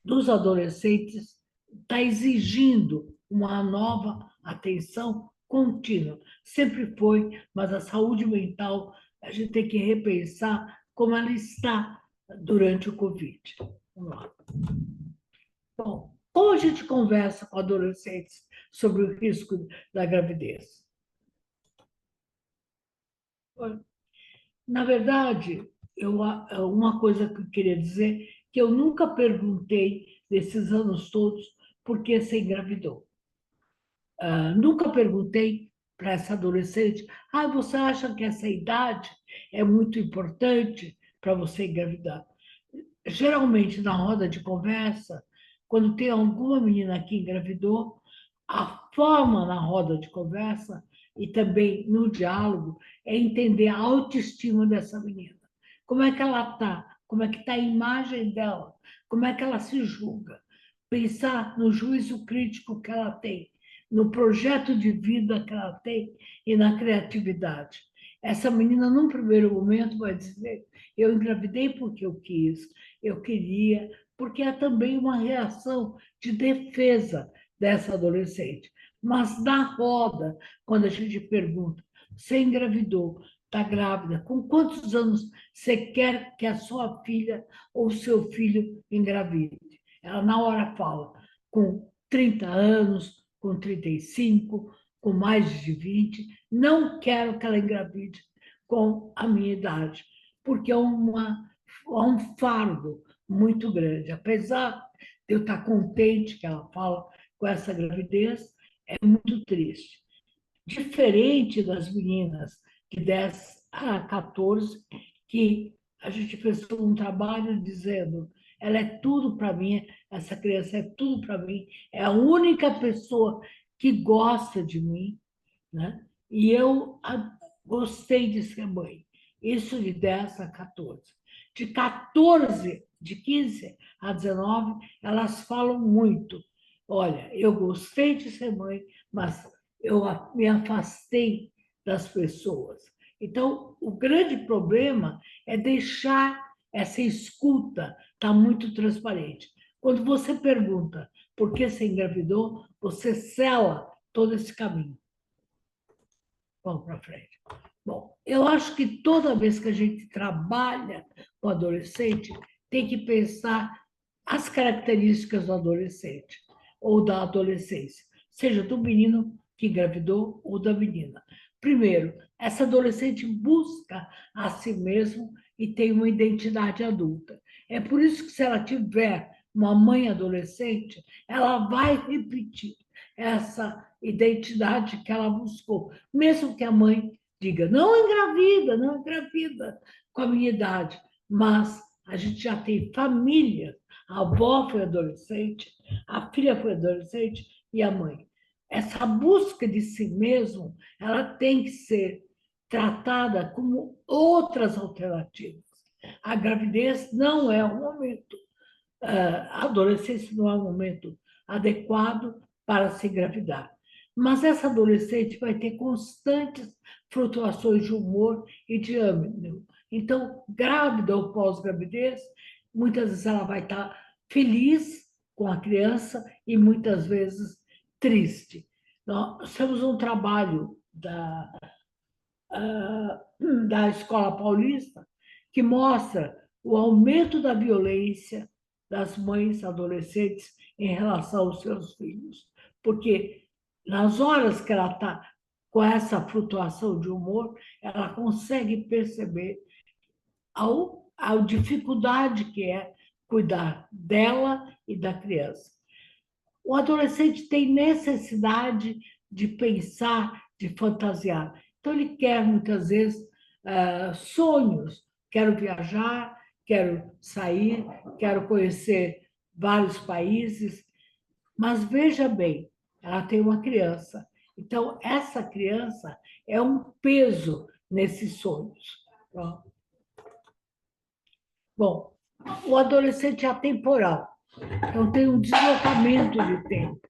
dos adolescentes está exigindo uma nova atenção contínua. Sempre foi, mas a saúde mental, a gente tem que repensar como ela está durante o Covid. Vamos lá. Bom, como a gente conversa com adolescentes sobre o risco da gravidez? Na verdade, uma coisa que eu queria dizer, que eu nunca perguntei nesses anos todos por que você engravidou. Nunca perguntei para essa adolescente, você acha que essa idade é muito importante para você engravidar? Geralmente, na roda de conversa, quando tem alguma menina que engravidou, a forma na roda de conversa e também no diálogo é entender a autoestima dessa menina. Como é que ela está? Como é que está a imagem dela? Como é que ela se julga? Pensar no juízo crítico que ela tem, no projeto de vida que ela tem e na criatividade. essa menina, num primeiro momento, vai dizer: eu engravidei porque eu quis, eu queria, porque é também uma reação de defesa dessa adolescente. Mas na roda, quando a gente pergunta: você engravidou, está grávida, com quantos anos você quer que a sua filha ou seu filho engravide? Ela, na hora, fala: com 30 anos, com 35, com mais de 20, não quero que ela engravide com a minha idade, porque é um fardo muito grande. Apesar de eu estar contente que ela fala com essa gravidez, é muito triste. Diferente das meninas de 10 a 14, que a gente fez um trabalho dizendo: ela é tudo para mim, essa criança é tudo para mim, é a única pessoa que gosta de mim, né? E eu gostei de ser mãe. Isso de 10 a 14. De 14, de 15 a 19, elas falam muito. Olha, eu gostei de ser mãe, mas eu me afastei das pessoas. Então, o grande problema é deixar essa escuta estar muito transparente. Quando você pergunta por que você engravidou, você sela todo esse caminho. Vamos para frente. Bom, eu acho que toda vez que a gente trabalha com adolescente, tem que pensar as características do adolescente ou da adolescência, seja do menino que engravidou ou da menina. Primeiro, essa adolescente busca a si mesmo e tem uma identidade adulta. É por isso que, se ela tiver uma mãe adolescente, ela vai repetir essa identidade que ela buscou, mesmo que a mãe diga: não engravida, não engravida com a minha idade. Mas a gente já tem família, a avó foi adolescente, a filha foi adolescente e a mãe. Essa busca de si mesmo, ela tem que ser tratada como outras alternativas. A gravidez não é um momento, a adolescência não é um momento adequado para se engravidar. Mas essa adolescente vai ter constantes flutuações de humor e de ânimo. Então, grávida ou pós-gravidez, muitas vezes ela vai estar feliz com a criança e muitas vezes triste. Nós temos um trabalho da Escola Paulista que mostra o aumento da violência das mães adolescentes em relação aos seus filhos. Porque nas horas que ela está com essa flutuação de humor, ela consegue perceber a dificuldade que é cuidar dela e da criança. O adolescente tem necessidade de pensar, de fantasiar. Então, ele quer, muitas vezes, sonhos. Quero viajar, quero sair, quero conhecer vários países. Mas, veja bem, ela tem uma criança. Então, essa criança é um peso nesses sonhos. Bom, o adolescente é atemporal. Então, tem um deslocamento de tempo.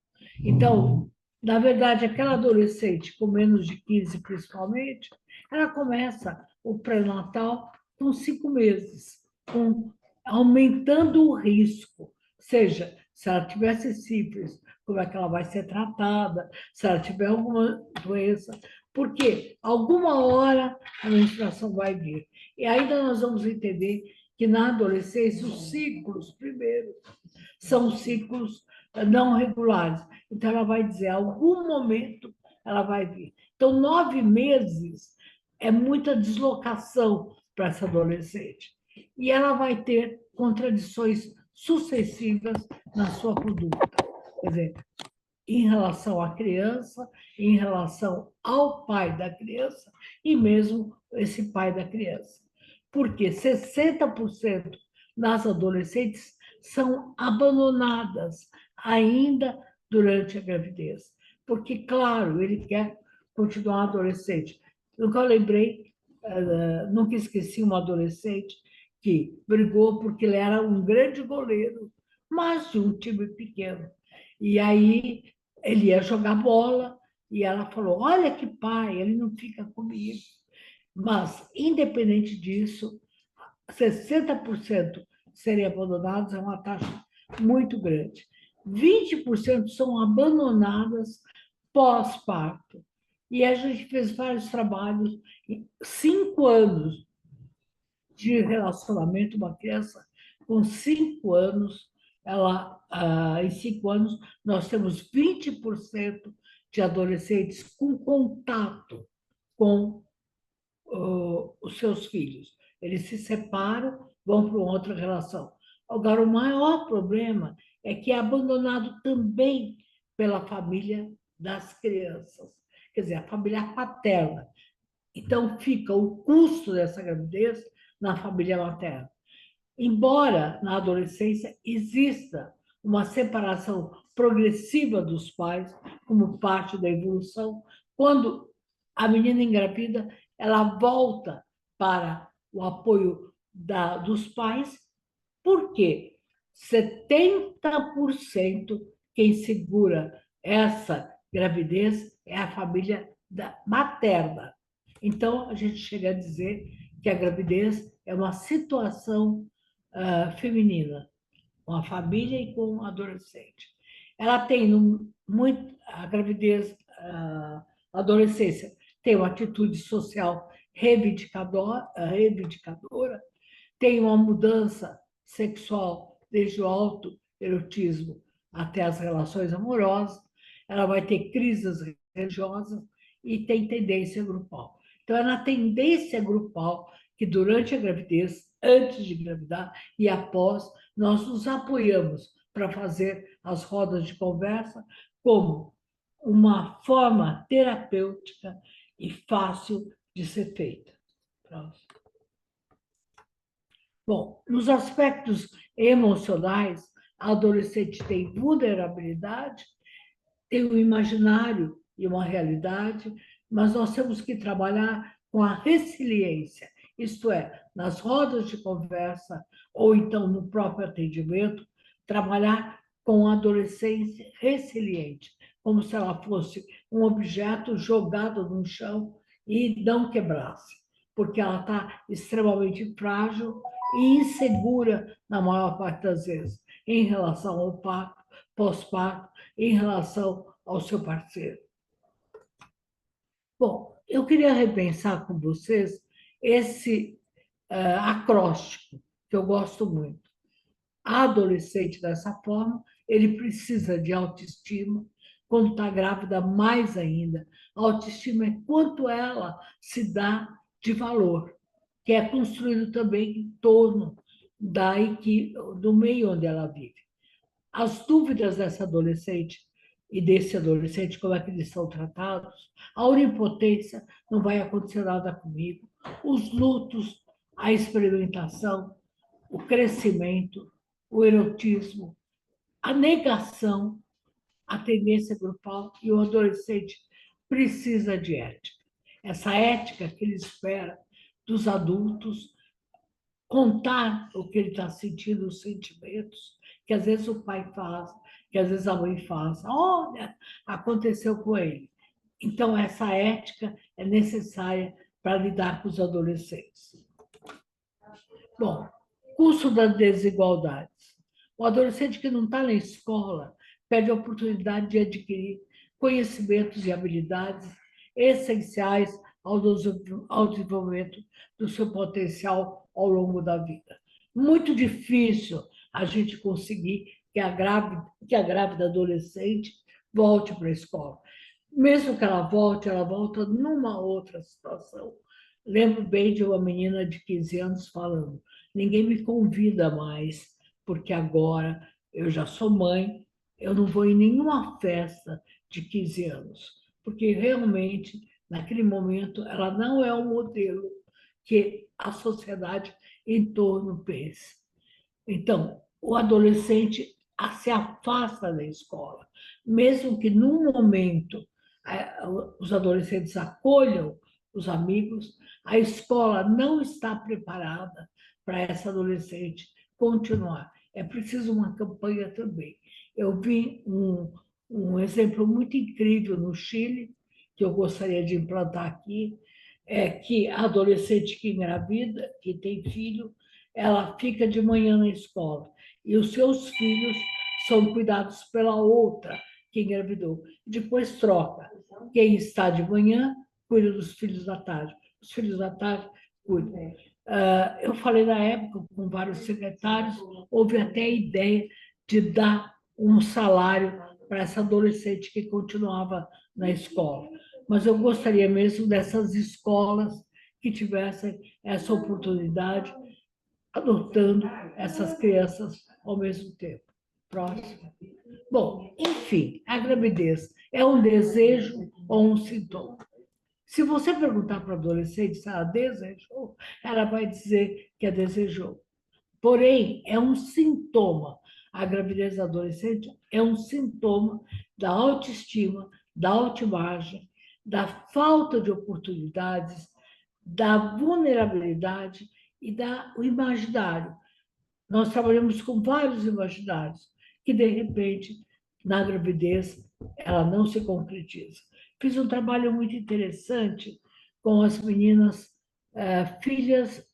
Então, na verdade, aquela adolescente com menos de 15, principalmente, ela começa o pré-natal com 5 meses, aumentando o risco. Seja, se ela tivesse sífilis, como é que ela vai ser tratada, se ela tiver alguma doença, porque alguma hora a menstruação vai vir. E ainda nós vamos entender que na adolescência os ciclos, primeiro, são ciclos não regulares. Então, ela vai dizer: algum momento ela vai vir. Então, 9 meses é muita deslocação para essa adolescente. E ela vai ter contradições sucessivas na sua conduta. Quer dizer, em relação à criança, em relação ao pai da criança e mesmo esse pai da criança. Porque 60% das adolescentes são abandonadas ainda durante a gravidez. Porque, claro, ele quer continuar adolescente. Nunca lembrei, nunca esqueci uma adolescente que brigou porque ele era um grande goleiro, mas de um time pequeno. E aí ele ia jogar bola e ela falou: olha que pai, ele não fica comigo. Mas, independente disso, 60% serem abandonados é uma taxa muito grande. 20% são abandonadas pós-parto. E a gente fez vários trabalhos, 5 anos de relacionamento, uma criança com 5 anos, em 5 anos, nós temos 20% de adolescentes com contato com os seus filhos. Eles se separam, vão para outra relação. Agora, o maior problema é que é abandonado também pela família das crianças, quer dizer, a família paterna. Então, fica o custo dessa gravidez na família materna. Embora na adolescência exista uma separação progressiva dos pais, como parte da evolução, quando a menina engravida, ela volta para o apoio dos pais, porque 70% quem segura essa gravidez é a família materna. Então, a gente chega a dizer que a gravidez é uma situação feminina, com a família e com o adolescente. Ela tem muito a gravidez, a adolescência tem uma atitude social reivindicadora, tem uma mudança sexual desde o autoerotismo até as relações amorosas, ela vai ter crises religiosas e tem tendência grupal. Então, é na tendência grupal que, durante a gravidez, antes de engravidar e após, nós nos apoiamos para fazer as rodas de conversa como uma forma terapêutica e fácil de ser feita. Próximo. Bom, nos aspectos emocionais, a adolescente tem vulnerabilidade, tem um imaginário e uma realidade, mas nós temos que trabalhar com a resiliência, isto é, nas rodas de conversa ou então no próprio atendimento, trabalhar com a adolescência resiliente, como se ela fosse um objeto jogado no chão e não quebrasse, porque ela está extremamente frágil e insegura na maior parte das vezes, em relação ao parto, pós-parto, em relação ao seu parceiro. Bom, eu queria repensar com vocês esse acróstico, que eu gosto muito. Adolescente dessa forma, ele precisa de autoestima, quando está grávida, mais ainda. A autoestima é quanto ela se dá de valor, que é construído também em torno do meio onde ela vive. As dúvidas dessa adolescente e desse adolescente, como é que eles são tratados, a onipotência, não vai acontecer nada comigo, os lutos, a experimentação, o crescimento, o erotismo, a negação, a tendência grupal, e o adolescente precisa de ética. Essa ética que ele espera dos adultos, contar o que ele está sentindo, os sentimentos, que às vezes o pai faz, que às vezes a mãe faz. Olha, aconteceu com ele. Então, essa ética é necessária para lidar com os adolescentes. Bom, curso das desigualdades. O adolescente que não está na escola perde a oportunidade de adquirir conhecimentos e habilidades essenciais ao desenvolvimento do seu potencial ao longo da vida. Muito difícil a gente conseguir que a grávida adolescente volte para a escola. Mesmo que ela volta numa outra situação. Lembro bem de uma menina de 15 anos falando: ninguém me convida mais, porque agora eu já sou mãe, eu não vou em nenhuma festa de 15 anos, porque realmente, naquele momento, ela não é o modelo que a sociedade em torno pensa. Então, o adolescente se afasta da escola, mesmo que, num momento, os adolescentes acolham os amigos, a escola não está preparada para essa adolescente continuar. É preciso uma campanha também. Eu vi um exemplo muito incrível no Chile, que eu gostaria de implantar aqui, é que a adolescente que engravida, que tem filho, ela fica de manhã na escola e os seus filhos são cuidados pela outra que engravidou. Depois troca. Quem está de manhã cuida dos filhos da tarde. Os filhos da tarde cuidam. Eu falei na época com vários secretários, houve até a ideia de dar um salário para essa adolescente que continuava na escola. Mas eu gostaria mesmo dessas escolas que tivessem essa oportunidade, adotando essas crianças ao mesmo tempo. Próximo. Bom, enfim, a gravidez é um desejo ou um sintoma? Se você perguntar para a adolescente se ela desejou, ela vai dizer que a desejou. Porém, é um sintoma. A gravidez adolescente é um sintoma da autoestima, da autoimagem, da falta de oportunidades, da vulnerabilidade e do imaginário. Nós trabalhamos com vários imaginários que, de repente, na gravidez, ela não se concretiza. Fiz um trabalho muito interessante com as meninas filhas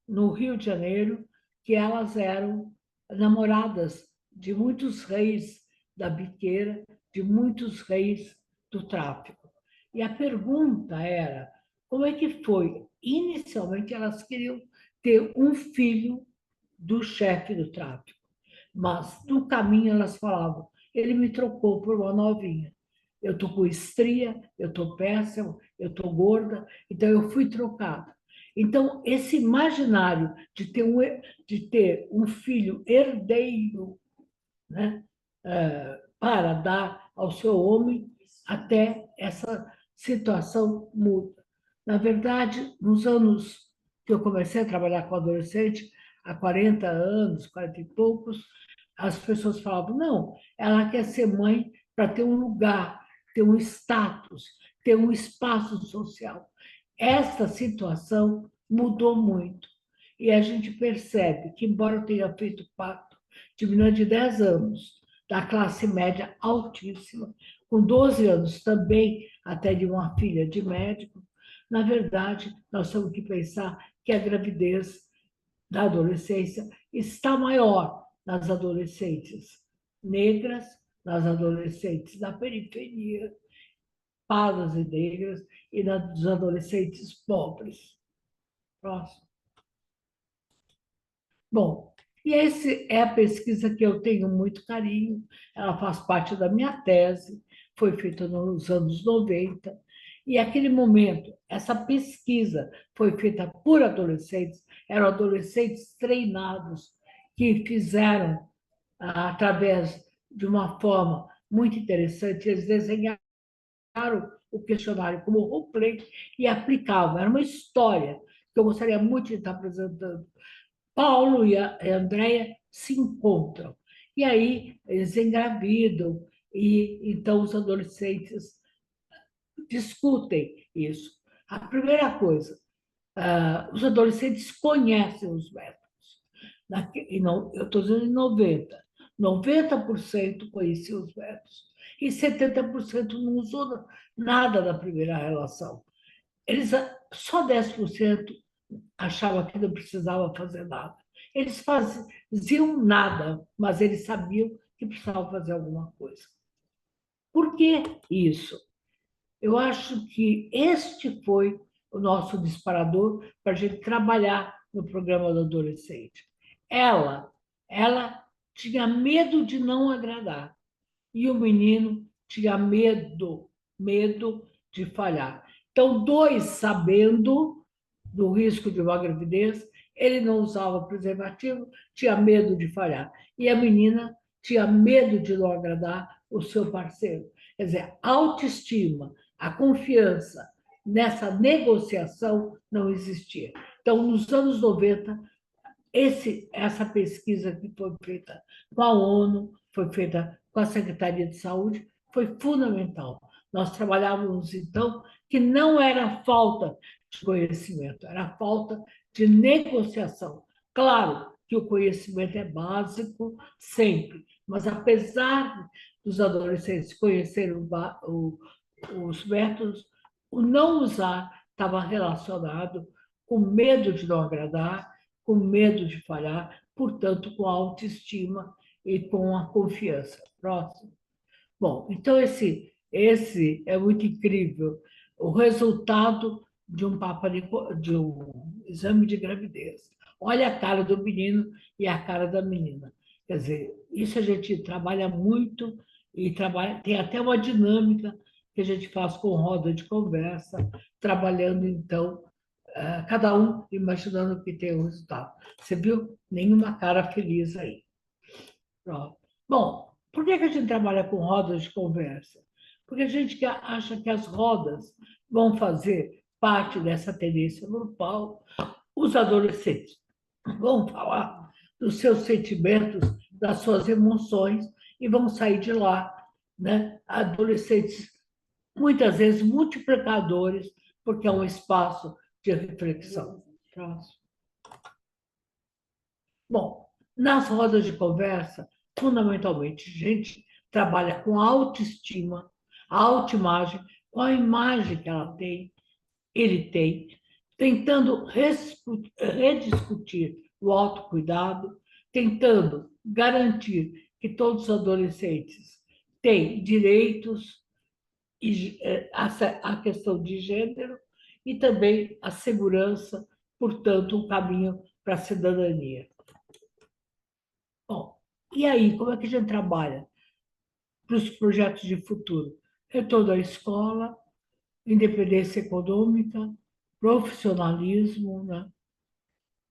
no Rio de Janeiro, que elas eram namoradas de muitos reis da biqueira, de muitos reis do tráfico. E a pergunta era, como é que foi? Inicialmente, elas queriam ter um filho do chefe do tráfico, mas no caminho elas falavam, ele me trocou por uma novinha. Eu estou com estria, eu estou péssima, eu estou gorda, então eu fui trocada. Então, esse imaginário de ter um filho herdeiro, né, para dar ao seu homem, até essa situação muda. Na verdade, nos anos que eu comecei a trabalhar com adolescente, há 40 anos, 40 e poucos, as pessoas falavam, não, ela quer ser mãe para ter um lugar, ter um status, ter um espaço social. Essa situação mudou muito. E a gente percebe que, embora eu tenha feito pacto de menina de 10 anos, da classe média altíssima, com 12 anos também, até de uma filha de médico, na verdade, nós temos que pensar que a gravidez da adolescência está maior nas adolescentes negras, nas adolescentes da periferia, pardas e negras, e nas adolescentes pobres. Próximo. Bom, e essa é a pesquisa que eu tenho muito carinho, ela faz parte da minha tese, foi feita nos anos 90, e aquele momento, essa pesquisa foi feita por adolescentes, eram adolescentes treinados que fizeram, através de uma forma muito interessante, eles desenharam o questionário como roleplay e aplicavam. Era uma história que eu gostaria muito de estar apresentando. Paulo e a Andréia se encontram. E aí eles engravidam, e então os adolescentes discutem isso. A primeira coisa, os adolescentes conhecem os métodos. Eu estou dizendo em 90% conheciam os métodos. E 70% não usou nada da primeira relação. Só 10% achavam que não precisava fazer nada. Eles faziam nada, mas eles sabiam que precisavam fazer alguma coisa. Por que isso? Eu acho que este foi o nosso disparador para a gente trabalhar no programa do adolescente. Ela tinha medo de não agradar, e o menino tinha medo de falhar. Então, dois sabendo do risco de uma gravidez, ele não usava preservativo, tinha medo de falhar. E a menina tinha medo de não agradar o seu parceiro. Quer dizer, a autoestima, a confiança nessa negociação não existia. Então, nos anos 90, essa pesquisa que foi feita com a ONU, foi feita com a Secretaria de Saúde, foi fundamental. Nós trabalhávamos, então, que não era falta de conhecimento, era falta de negociação. Claro que o conhecimento é básico sempre, mas apesar dos adolescentes conhecerem os métodos, o não usar estava relacionado com medo de não agradar, com medo de falhar, portanto, com a autoestima e com a confiança. Próximo. Bom, então esse é muito incrível. O resultado de de um exame de gravidez. Olha a cara do menino e a cara da menina. Quer dizer, isso a gente trabalha muito e tem até uma dinâmica que a gente faz com roda de conversa, trabalhando, então, cada um imaginando que tem o resultado. Você viu? Nenhuma cara feliz aí. Pronto. Bom, por que a gente trabalha com rodas de conversa? Porque a gente acha que as rodas vão fazer parte dessa tendência grupal. Os adolescentes vão falar dos seus sentimentos, das suas emoções e vão sair de lá, né? Adolescentes, muitas vezes, multiplicadores, porque é um espaço de reflexão. Próximo. Bom, nas rodas de conversa, fundamentalmente, a gente trabalha com a autoestima, a autoimagem, com a imagem que ela tem, ele tem, tentando rediscutir o autocuidado, tentando garantir que todos os adolescentes têm direitos, a questão de gênero e também a segurança, portanto, um caminho para a cidadania. Bom, e aí, como é que a gente trabalha para os projetos de futuro? Retorno à escola, independência econômica, profissionalismo, né?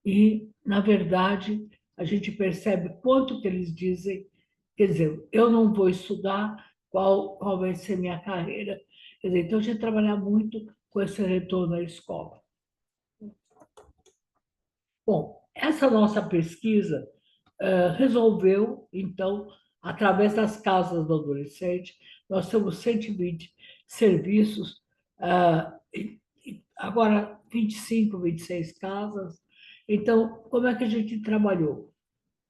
E, na verdade, a gente percebe quanto que eles dizem, quer dizer, eu não vou estudar, qual vai ser minha carreira. Quer dizer, então, a gente trabalha muito com esse retorno à escola. Bom, essa nossa pesquisa resolveu, então, através das casas do adolescente, nós temos 120 serviços, agora 25, 26 casas. Então, como é que a gente trabalhou?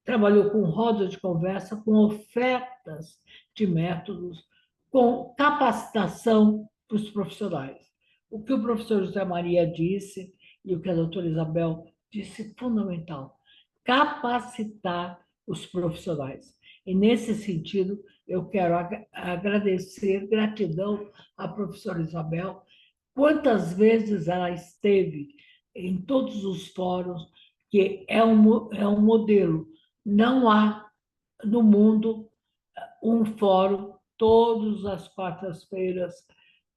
Trabalhou com rodas de conversa, com ofertas de métodos, com capacitação para os profissionais. O que o professor José Maria disse e o que a doutora Isabel disse, fundamental. Capacitar os profissionais. E, nesse sentido, eu quero agradecer, gratidão à professora Isabel. Quantas vezes ela esteve em todos os fóruns, que é um modelo. Não há no mundo um fórum todas as quartas-feiras,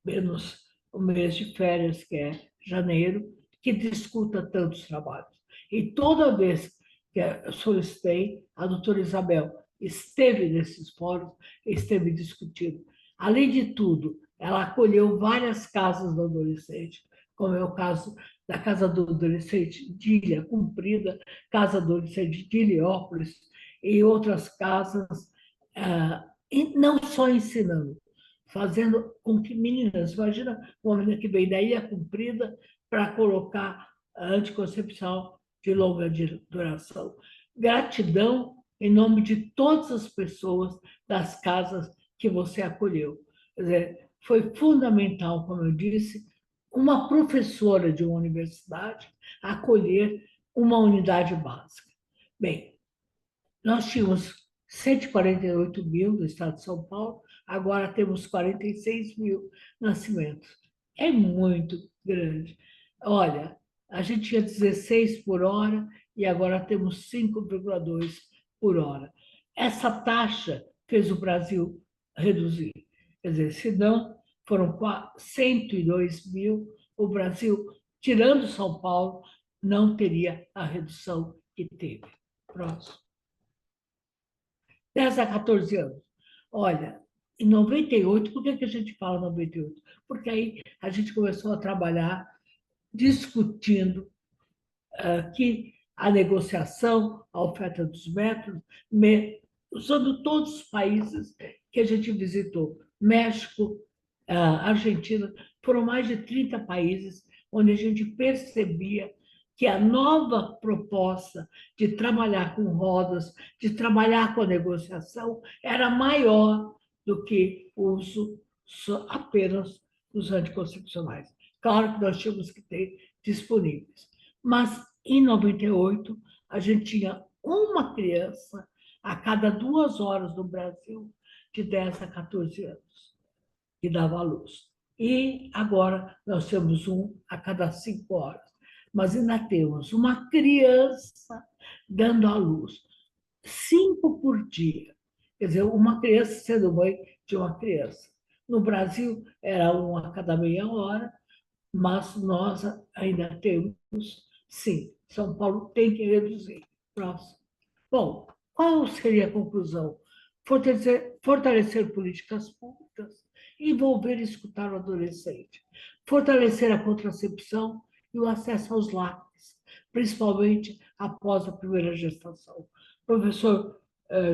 menos o mês de férias, que é janeiro, que discuta tantos trabalhos. E toda vez que eu solicitei, a doutora Isabel esteve nesses fóruns, esteve discutindo. Além de tudo, ela acolheu várias casas do adolescente, como é o caso da Casa do Adolescente de Ilha Comprida, Casa do Adolescente de Heliópolis e outras casas, e não só ensinando, fazendo com que meninas, imagina uma menina que vem da Ilha Comprida para colocar a anticoncepção de longa duração. Gratidão em nome de todas as pessoas das casas que você acolheu. Quer dizer, foi fundamental, como eu disse, uma professora de uma universidade acolher uma unidade básica. Bem, nós tínhamos 148 mil no estado de São Paulo, agora temos 46 mil nascimentos. É muito grande. Olha, a gente tinha 16 por hora e agora temos 5,2 por hora. Essa taxa fez o Brasil reduzir. Quer dizer, se não, foram 102 mil, o Brasil, tirando São Paulo, não teria a redução que teve. Próximo. 10 a 14 anos. Olha, em 98, por que a gente fala 98? Porque aí a gente começou a trabalhar discutindo que a negociação, a oferta dos métodos, usando todos os países que a gente visitou, México, Argentina, foram mais de 30 países onde a gente percebia que a nova proposta de trabalhar com rodas, de trabalhar com a negociação, era maior do que o uso apenas dos anticoncepcionais. Claro que nós tínhamos que ter disponíveis. Mas, em 98, a gente tinha uma criança a cada 2 horas no Brasil, de 10 a 14 anos, que dava à luz. E agora nós temos um a cada 5 horas. Mas ainda temos uma criança dando à luz, 5 por dia. Quer dizer, uma criança sendo mãe de uma criança. No Brasil, era um a cada meia hora, mas nós ainda temos, sim, São Paulo tem que reduzir. Próximo. Bom, qual seria a conclusão? Fortalecer políticas públicas, envolver e escutar o adolescente, fortalecer a contracepção e o acesso aos lácteos, principalmente após a primeira gestação. O professor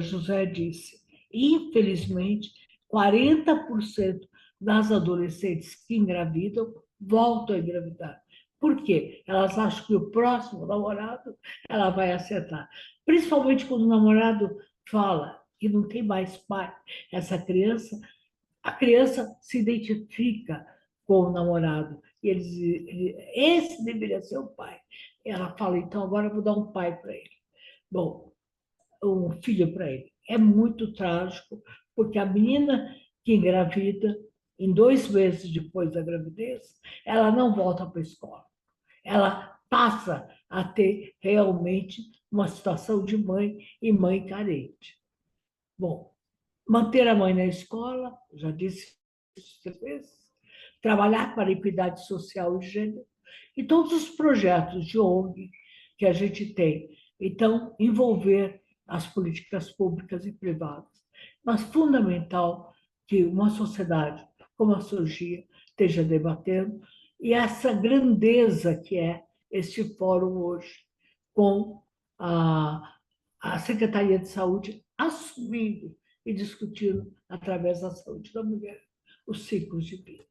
José disse, infelizmente, 40% das adolescentes que engravidam voltam a engravidar. Por quê? Elas acham que o próximo namorado ela vai acertar. Principalmente quando o namorado fala que não tem mais pai. A criança se identifica com o namorado. E esse deveria ser o pai. Ela fala, então agora eu vou dar um pai para ele. Bom, um filho para ele. É muito trágico, porque a menina que engravida, em 2 meses depois da gravidez, ela não volta para a escola. Ela passa a ter realmente uma situação de mãe e mãe carente. Bom, manter a mãe na escola, já disse isso vezes, trabalhar para a equidade social e gênero, e todos os projetos de ONG que a gente tem. Então, envolver as políticas públicas e privadas. Mas fundamental que uma sociedade como a surgia esteja debatendo, e essa grandeza que é este fórum hoje, com a Secretaria de Saúde assumindo e discutindo, através da saúde da mulher, os ciclos de vida.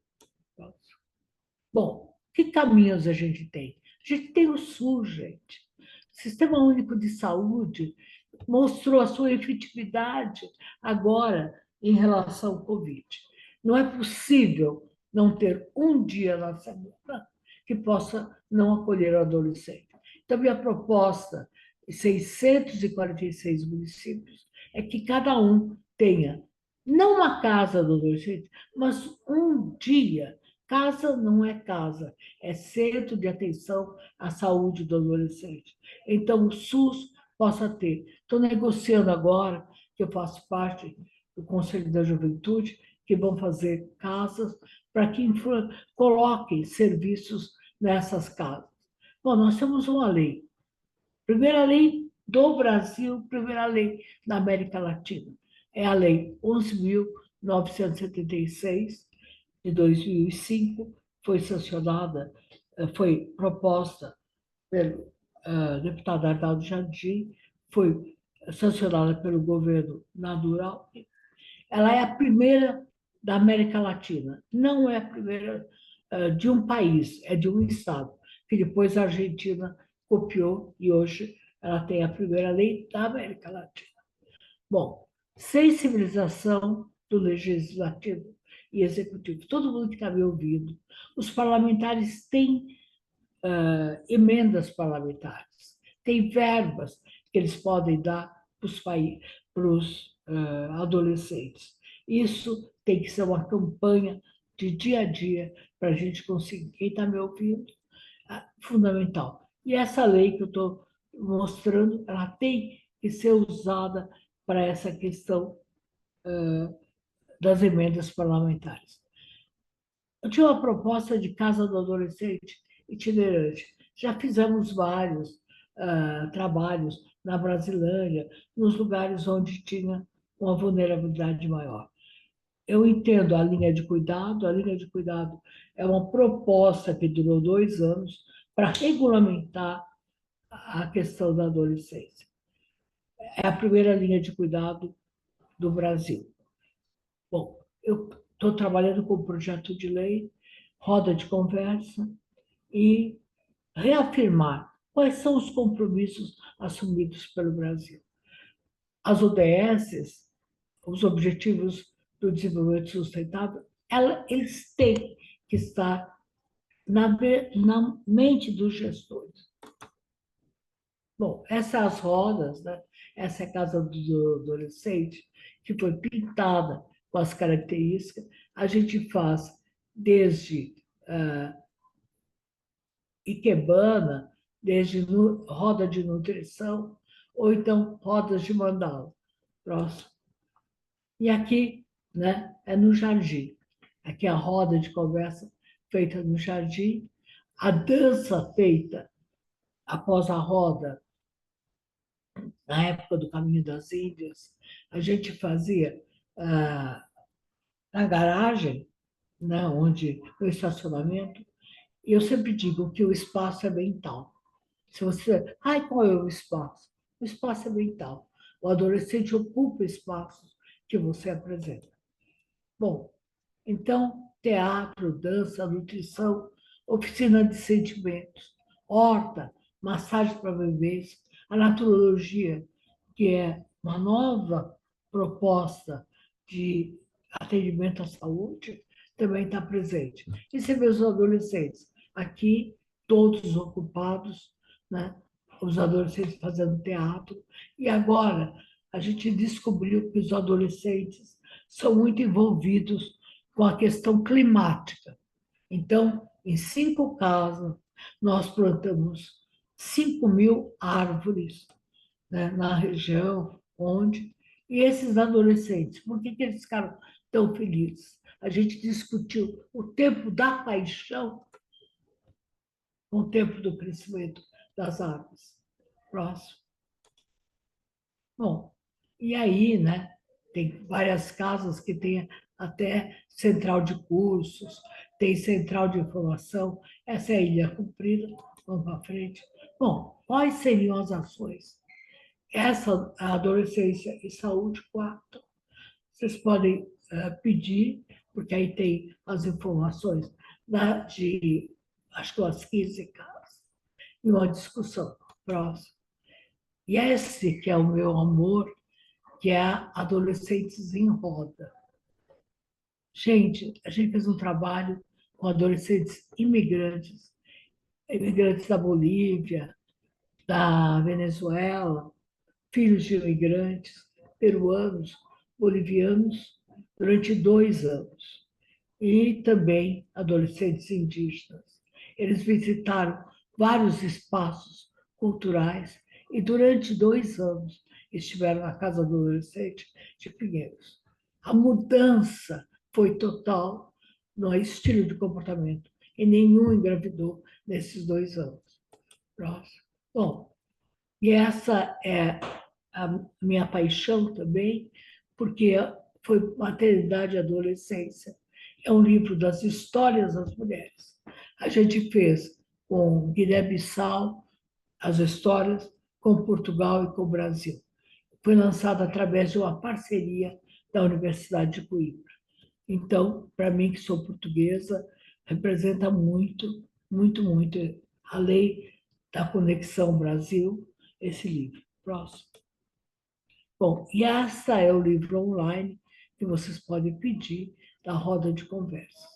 Bom, que caminhos a gente tem? A gente tem o SUS, gente. O Sistema Único de Saúde mostrou a sua efetividade agora em relação ao Covid. Não é possível não ter um dia na semana que possa não acolher o adolescente. Então, minha proposta, em 646 municípios, é que cada um tenha, não uma casa do adolescente, mas um dia. Casa não é casa, é centro de atenção à saúde do adolescente. Então, o SUS possa ter. Estou negociando agora, que eu faço parte do Conselho da Juventude, que vão fazer casas para que coloquem serviços nessas casas. Bom, nós temos uma lei. Primeira lei do Brasil, primeira lei da América Latina. É a Lei 11.976, de 2005, foi sancionada, foi proposta pelo deputado Arnaldo Jardim, foi sancionada pelo governo natural. Ela é a primeira da América Latina. Não é a primeira de um país, é de um estado, que depois a Argentina copiou e hoje ela tem a primeira lei da América Latina. Bom, sensibilização do legislativo e executivo. Todo mundo que está me ouvindo. Os parlamentares têm emendas parlamentares, têm verbas que eles podem dar para os adolescentes. Isso tem que ser uma campanha de dia a dia para a gente conseguir. Quem está me ouvindo, fundamental. E essa lei que eu estou mostrando, ela tem que ser usada para essa questão das emendas parlamentares. Eu tinha uma proposta de casa do adolescente itinerante. Já fizemos vários trabalhos na Brasilândia, nos lugares onde tinha uma vulnerabilidade maior. Eu entendo a linha de cuidado. A linha de cuidado é uma proposta que durou 2 anos para regulamentar a questão da adolescência. É a primeira linha de cuidado do Brasil. Bom, eu estou trabalhando com um projeto de lei, roda de conversa, e reafirmar quais são os compromissos assumidos pelo Brasil. As ODS, os Objetivos do Desenvolvimento Sustentável, eles têm que está na mente dos gestores. Bom, essas rodas, né? Essa é a casa do adolescente, que foi pintada com as características. A gente faz desde ikebana, desde roda de nutrição, ou então rodas de mandala. Próximo. E aqui, né, é no jardim. Aqui é a roda de conversa feita no jardim, a dança feita após a roda, na época do Caminho das Índias, a gente fazia na garagem, né, onde o estacionamento, e eu sempre digo que o espaço é mental. Se você, ai, qual é o espaço? O espaço é mental. O adolescente ocupa espaços que você apresenta. Bom, então, teatro, dança, nutrição, oficina de sentimentos, horta, massagem para bebês, a naturologia, que é uma nova proposta de atendimento à saúde, também está presente. E você vê os adolescentes aqui, todos ocupados, né? Os adolescentes fazendo teatro. E agora a gente descobriu que os adolescentes são muito envolvidos com a questão climática. Então, em 5 casas, nós plantamos 5.000 árvores, né, na região onde... E esses adolescentes, por que eles ficaram tão felizes? A gente discutiu o tempo da paixão com o tempo do crescimento das árvores. Próximo. Bom, e aí, né, tem várias casas que têm até central de cursos, tem central de informação. Essa é a Ilha Comprida, vamos para frente. Bom, quais seriam as ações? Essa, a adolescência e saúde, 4. Vocês podem pedir, porque aí tem as informações de, acho que umas 15 casas, e uma discussão. Próximo. E esse que é o meu amor, que é Adolescentes em Roda. Gente, a gente fez um trabalho com adolescentes imigrantes da Bolívia, da Venezuela, filhos de imigrantes, peruanos, bolivianos, durante 2 anos. E também adolescentes indígenas. Eles visitaram vários espaços culturais e durante 2 anos estiveram na Casa do Adolescente de Pinheiros. A mudança foi total no estilo de comportamento e nenhum engravidou nesses 2 anos. Próximo. Bom, e essa é a minha paixão também, porque foi Maternidade e Adolescência. É um livro das histórias das mulheres. A gente fez com Guiné-Bissau as histórias, com Portugal e com o Brasil. Foi lançado através de uma parceria da Universidade de Coimbra. Então, para mim, que sou portuguesa, representa muito, muito, muito, além da Conexão Brasil, esse livro. Próximo. Bom, e essa é o livro online que vocês podem pedir da roda de conversa.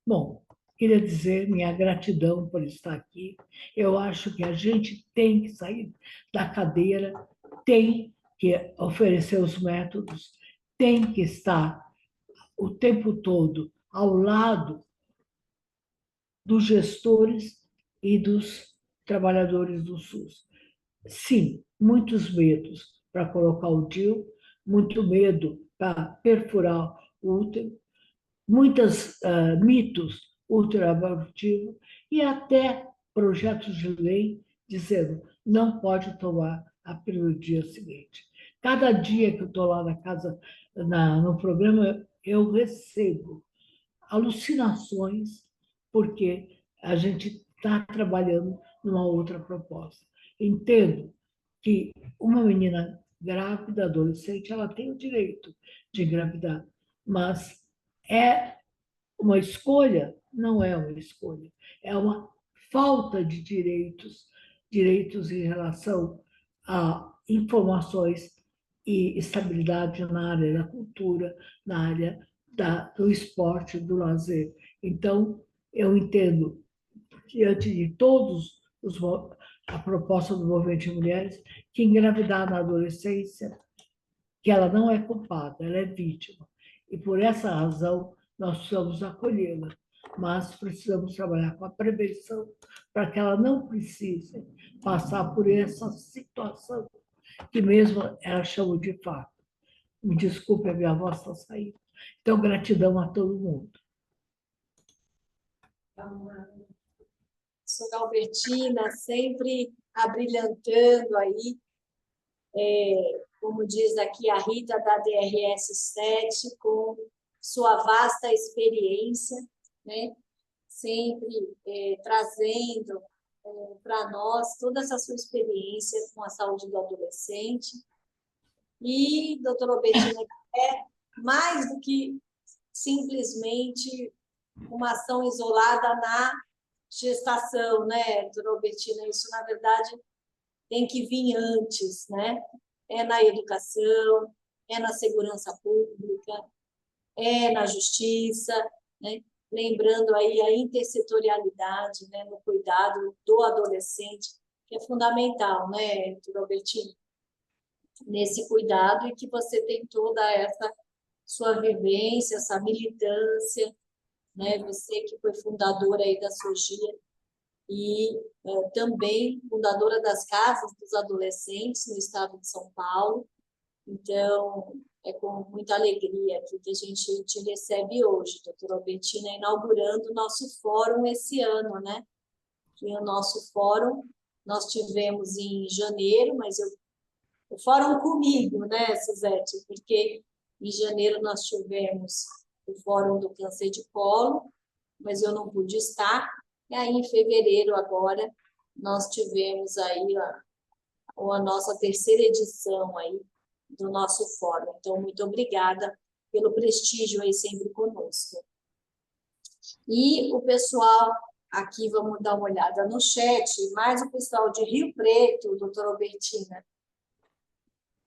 Bom, queria dizer minha gratidão por estar aqui. Eu acho que a gente tem que sair da cadeira, tem que oferecer os métodos, tem que estar o tempo todo ao lado dos gestores e dos trabalhadores do SUS. Sim, muitos medos para colocar o DIU, muito medo para perfurar o útero, muitos mitos ultra-abortivos e até projetos de lei dizendo não pode tomar a pílula no dia seguinte. Cada dia que eu estou lá na casa, no programa, eu recebo alucinações, porque a gente está trabalhando numa outra proposta. Entendo que uma menina grávida, adolescente, ela tem o direito de engravidar, mas é uma escolha? Não é uma escolha, é uma falta de direitos em relação a informações e estabilidade na área da cultura, na área do esporte, do lazer. Então, eu entendo, diante de todos a proposta do movimento de mulheres, que engravidar na adolescência, que ela não é culpada, ela é vítima. E por essa razão, nós precisamos acolhê-la, mas precisamos trabalhar com a prevenção para que ela não precise passar por essa situação que mesmo ela chama de fato. Me desculpe, a minha voz está saindo. Então, gratidão a todo mundo. Professora Albertina, sempre abrilhantando aí, como diz aqui a Rita da DRS 7, com sua vasta experiência, né? Sempre trazendo para nós toda essa sua experiência com a saúde do adolescente. E, doutora Albertina, é mais do que simplesmente uma ação isolada na gestação, né, doutora Albertina? Isso, na verdade, tem que vir antes, né? É na educação, é na segurança pública, é na justiça, né? Lembrando aí a intersetorialidade, né, no cuidado do adolescente, que é fundamental, né, doutora Albertina? Nesse cuidado, e que você tem toda essa sua vivência, essa militância, né? Você que foi fundadora aí da SOGIA e também fundadora das Casas dos Adolescentes no estado de São Paulo. Então, é com muita alegria aqui que a gente te recebe hoje, doutora Albertina, inaugurando o nosso fórum esse ano, né? Que o nosso fórum nós tivemos em janeiro, mas o fórum comigo, né, Suzete? Porque em janeiro nós tivemos o fórum do câncer de colo, mas eu não pude estar. E aí, em fevereiro, agora, nós tivemos aí a nossa terceira edição aí do nosso fórum. Então, muito obrigada pelo prestígio aí sempre conosco. E o pessoal aqui, vamos dar uma olhada no chat, mais o pessoal de Rio Preto, doutora Albertina,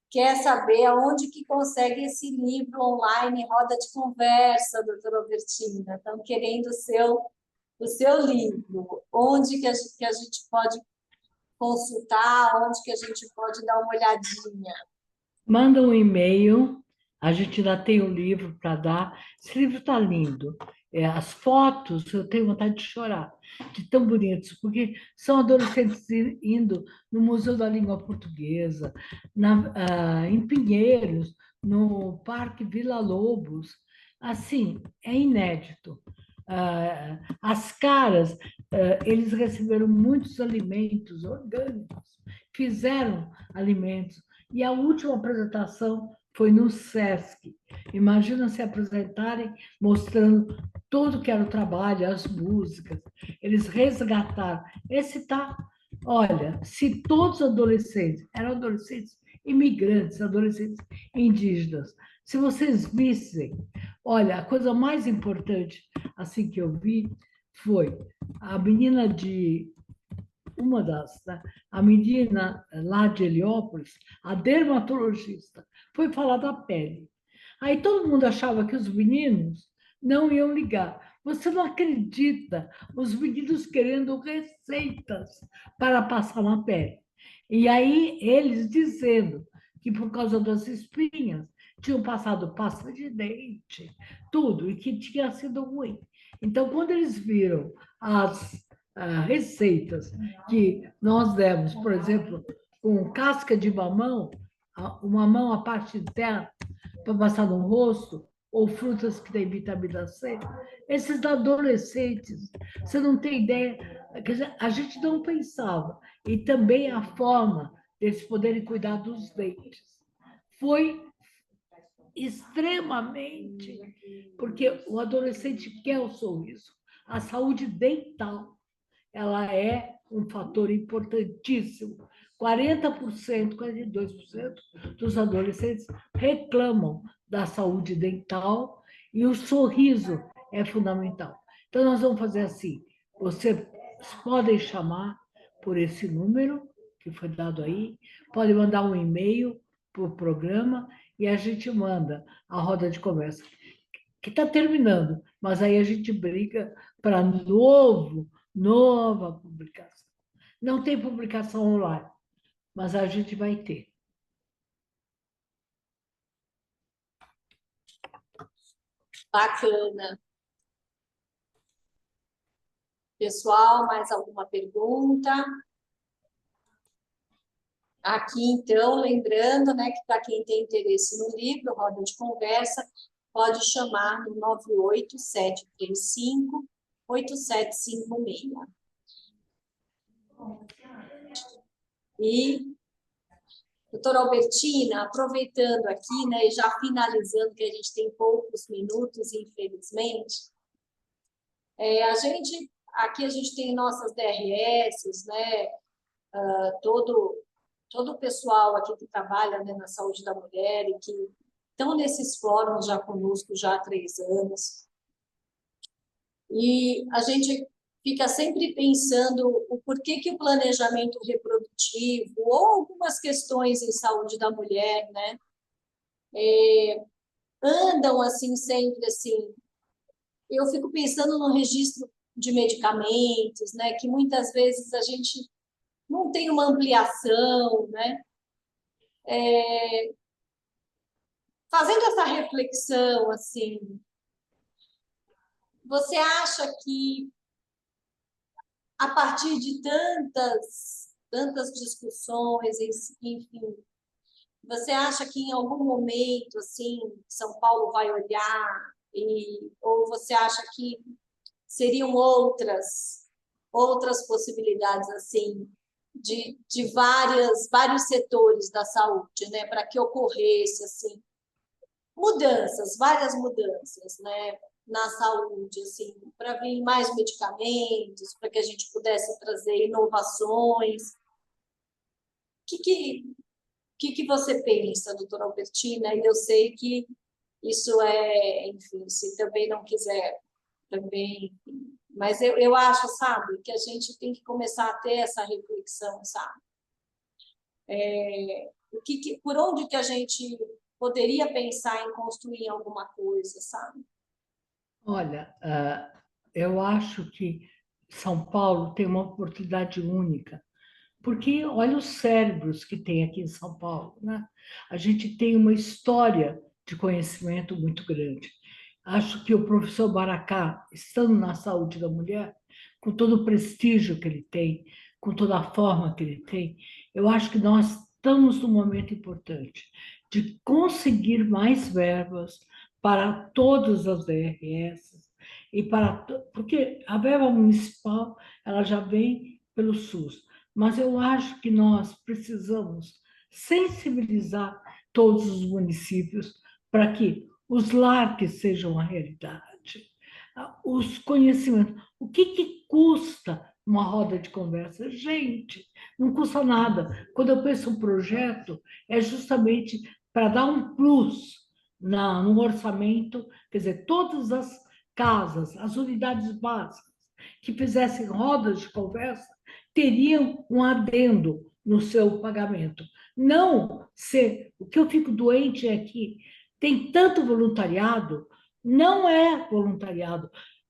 quer saber aonde que consegue esse livro online, roda de conversa, doutora Albertina. Estão querendo o seu livro. Onde que a gente pode consultar, onde que a gente pode dar uma olhadinha? Manda um e-mail, a gente ainda tem um livro para dar. Esse livro está lindo. As fotos, eu tenho vontade de chorar, de tão bonitos, porque são adolescentes indo no Museu da Língua Portuguesa, em Pinheiros, no Parque Vila Lobos. Assim, é inédito. As caras, eles receberam muitos alimentos orgânicos, fizeram alimentos. E a última apresentação foi no SESC. Imagina se apresentarem mostrando tudo que era o trabalho, as músicas. Eles resgataram. Esse tá, olha, se todos os adolescentes, eram adolescentes imigrantes, adolescentes indígenas, se vocês vissem, olha, a coisa mais importante assim que eu vi foi a menina a menina lá de Heliópolis, a dermatologista, foi falar da pele. Aí todo mundo achava que os meninos não iam ligar. Você não acredita, os meninos querendo receitas para passar na pele. E aí eles dizendo que por causa das espinhas tinham passado pasta de dente, tudo, e que tinha sido ruim. Então, quando eles viram as receitas que nós demos, por exemplo, com casca de mamão, o mamão, a parte interna, para passar no rosto, ou frutas que têm vitamina C, esses adolescentes, você não tem ideia, quer dizer, a gente não pensava, e também a forma deles poderem cuidar dos dentes. Foi extremamente, porque o adolescente quer o sorriso, a saúde dental, ela é um fator importantíssimo. 40%, 42% dos adolescentes reclamam da saúde dental e o sorriso é fundamental. Então, nós vamos fazer assim, vocês podem chamar por esse número que foi dado aí, pode mandar um e-mail para o programa e a gente manda a roda de conversa. que está terminando, mas aí a gente briga para nova publicação. Não tem publicação online, mas a gente vai ter. Bacana. Pessoal, mais alguma pergunta? Aqui, então, lembrando, né, que para quem tem interesse no livro, roda de conversa, pode chamar no 98735-8756. E, doutora Albertina, aproveitando aqui, né, e já finalizando, que a gente tem poucos minutos, infelizmente, aqui a gente tem nossas DRS, né, todo o pessoal aqui que trabalha, né, na saúde da mulher e que estão nesses fóruns já conosco já há 3 anos. E a gente fica sempre pensando o porquê que o planejamento reprodutivo ou algumas questões em saúde da mulher, né, andam assim sempre assim. Eu fico pensando no registro de medicamentos, né, que muitas vezes a gente não tem uma ampliação, né? Fazendo essa reflexão, assim, você acha que a partir de tantas discussões, enfim, você acha que em algum momento, assim, São Paulo vai olhar ou você acha que seriam outras possibilidades, assim, de vários setores da saúde, né, para que ocorresse, assim, várias mudanças, né, na saúde, assim, para vir mais medicamentos, para que a gente pudesse trazer inovações. O que você pensa, doutora Albertina? E eu sei que isso enfim, se também não quiser, também, mas eu acho, sabe, que a gente tem que começar a ter essa reflexão, sabe? Por onde que a gente poderia pensar em construir alguma coisa, sabe? Olha, eu acho que São Paulo tem uma oportunidade única, porque olha os cérebros que tem aqui em São Paulo, né? A gente tem uma história de conhecimento muito grande. Acho que o professor Baracá, estando na saúde da mulher, com todo o prestígio que ele tem, com toda a forma que ele tem, eu acho que nós estamos num momento importante de conseguir mais verbas para todas as DRS e porque a verba municipal ela já vem pelo SUS, mas eu acho que nós precisamos sensibilizar todos os municípios para que os LARCs sejam uma realidade, os conhecimentos. O que custa uma roda de conversa? Gente, não custa nada. Quando eu penso um projeto, é justamente para dar um plus no orçamento, quer dizer, todas as casas, as unidades básicas que fizessem rodas de conversa teriam um adendo no seu pagamento. Não ser. O que eu fico doente é que tem tanto voluntariado, não é voluntariado.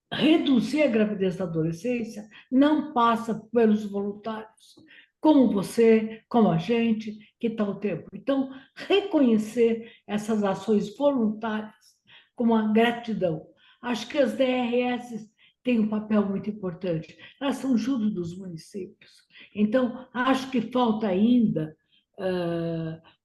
Reduzir a gravidez da adolescência não passa pelos voluntários, como você, como a gente, que está o tempo. Então, reconhecer essas ações voluntárias como uma gratidão. Acho que as DRS têm um papel muito importante. Elas são junto dos municípios. Então, acho que falta ainda,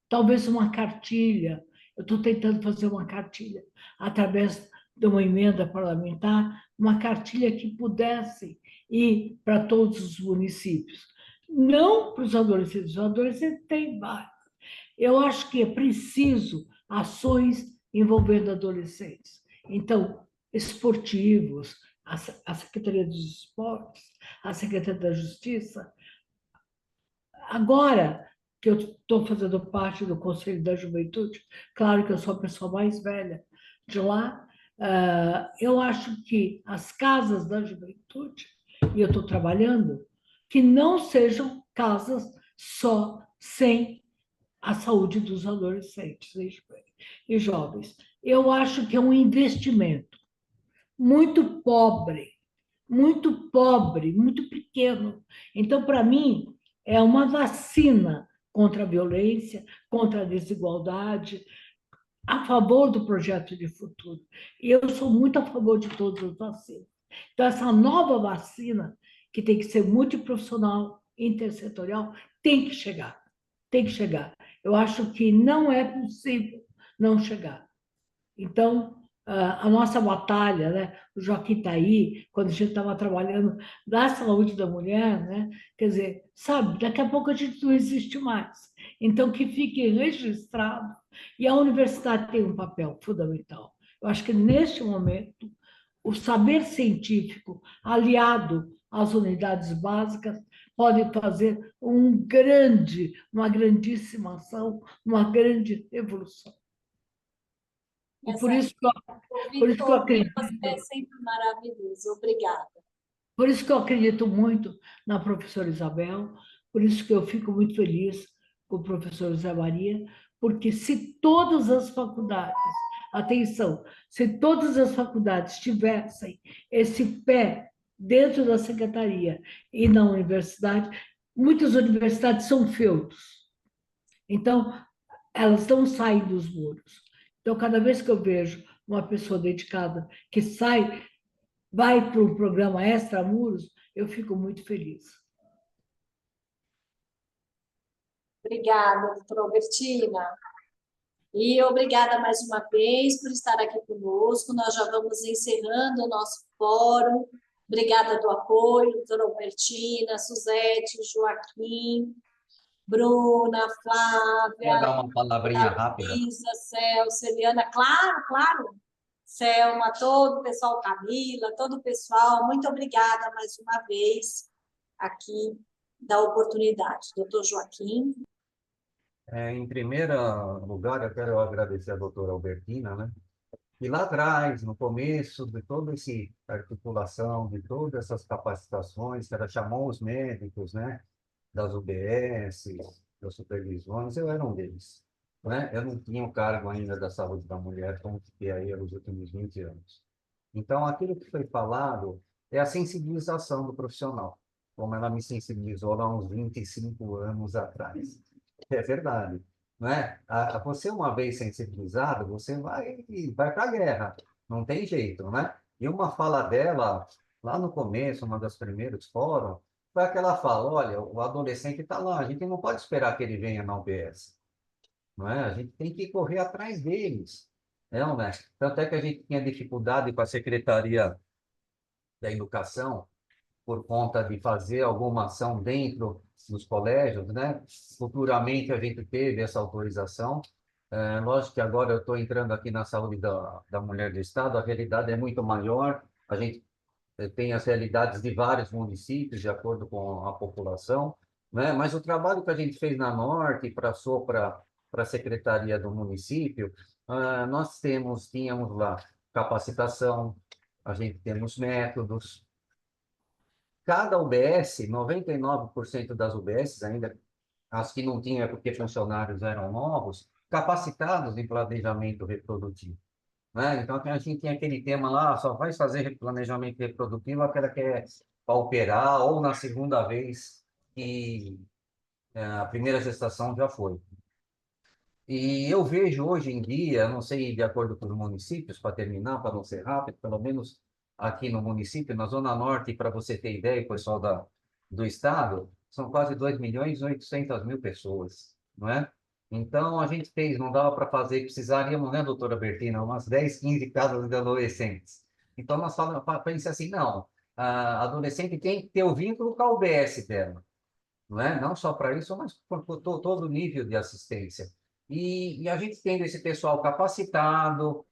talvez, uma cartilha. Eu estou tentando fazer uma cartilha através de uma emenda parlamentar, uma cartilha que pudesse ir para todos os municípios. Não para os adolescentes têm vários. Eu acho que é preciso ações envolvendo adolescentes. Então, esportivos, a Secretaria dos Esportes, a Secretaria da Justiça. Agora que eu estou fazendo parte do Conselho da Juventude, claro que eu sou a pessoa mais velha de lá, eu acho que as casas da juventude, e eu estou trabalhando, que não sejam casas só sem a saúde dos adolescentes e jovens. eu acho que é um investimento muito pobre, muito pequeno. Então, para mim, é uma vacina contra a violência, contra a desigualdade, a favor do projeto de futuro. E eu sou muito a favor de todas as vacinas. Então, essa nova vacina, que tem que ser multiprofissional, intersetorial, tem que chegar. Tem que chegar. Eu acho que não é possível não chegar. Então, a nossa batalha, né? O Joaquim está aí, quando a gente estava trabalhando na saúde da mulher, né? Quer dizer, sabe, daqui a pouco a gente não existe mais. Então, que fique registrado. E a universidade tem um papel fundamental. Eu acho que, neste momento, o saber científico, aliado às unidades básicas, pode fazer uma grandíssima ação, uma grande evolução. E por isso que eu acredito. É sempre maravilhoso. Obrigada. Por isso que eu acredito muito na professora Isabel, por isso que eu fico muito feliz com o professor José Maria, porque se todas as faculdades, atenção, se todas as faculdades tivessem esse pé dentro da secretaria e na universidade, muitas universidades são feudos. Então, elas não saem dos muros. Então, cada vez que eu vejo uma pessoa dedicada que vai para um programa extramuros, eu fico muito feliz. Obrigada, doutora Albertina. E obrigada mais uma vez por estar aqui conosco. Nós já vamos encerrando o nosso fórum. Obrigada do apoio, doutora Albertina, Suzete, Joaquim, Bruna, Quer Flávia, dar uma palavrinha rápida? Isa, Cel, Celiana, claro, claro. Selma, todo o pessoal, Camila, todo o pessoal, muito obrigada mais uma vez aqui da oportunidade. Doutor Joaquim. Em primeiro lugar, eu quero agradecer a doutora Albertina, né? E lá atrás, no começo de toda essa articulação, de todas essas capacitações, que ela chamou os médicos, né? Das UBS, das supervisões, eu era um deles, né? Eu não tinha o cargo ainda da saúde da mulher, como fiquei aí nos últimos 20 anos. Então, aquilo que foi falado é a sensibilização do profissional, como ela me sensibilizou lá uns 25 anos atrás. É verdade, não é? Você, uma vez sensibilizado, você vai para a guerra, não tem jeito, né? E uma fala dela, lá no começo, uma das primeiros fóruns, foi aquela fala, olha, o adolescente está lá, a gente não pode esperar que ele venha na UBS, não é? A gente tem que correr atrás deles, não é? Tanto é que a gente tinha dificuldade com a Secretaria da Educação, por conta de fazer alguma ação dentro dos colégios, né? Futuramente a gente teve essa autorização. Lógico que agora eu estou entrando aqui na saúde da mulher do Estado, a realidade é muito maior, a gente tem as realidades de vários municípios, de acordo com a população, né? Mas o trabalho que a gente fez na Norte, passou para a Secretaria do município, nós tínhamos lá capacitação, a gente temos métodos. Cada UBS, 99% das UBS, ainda as que não tinham é porque funcionários eram novos, capacitados em planejamento reprodutivo, né? Então, a gente tem aquele tema lá, só vai fazer planejamento reprodutivo aquela que é para operar ou na segunda vez que a primeira gestação já foi. E eu vejo hoje em dia, não sei de acordo com os municípios, para terminar, para não ser rápido, pelo menos aqui no município, na Zona Norte, para você ter ideia, o pessoal do estado, são quase 2.800.000 pessoas, não é? Então, a gente fez, não dava para fazer, precisaríamos, né, doutora Bertina, umas 10, 15 casas de adolescentes. Então, nós falamos, pensei assim, não, a adolescente tem que ter o vínculo com a UBS dela, não é? Não só para isso, mas por todo o nível de assistência. E a gente tendo esse pessoal capacitado,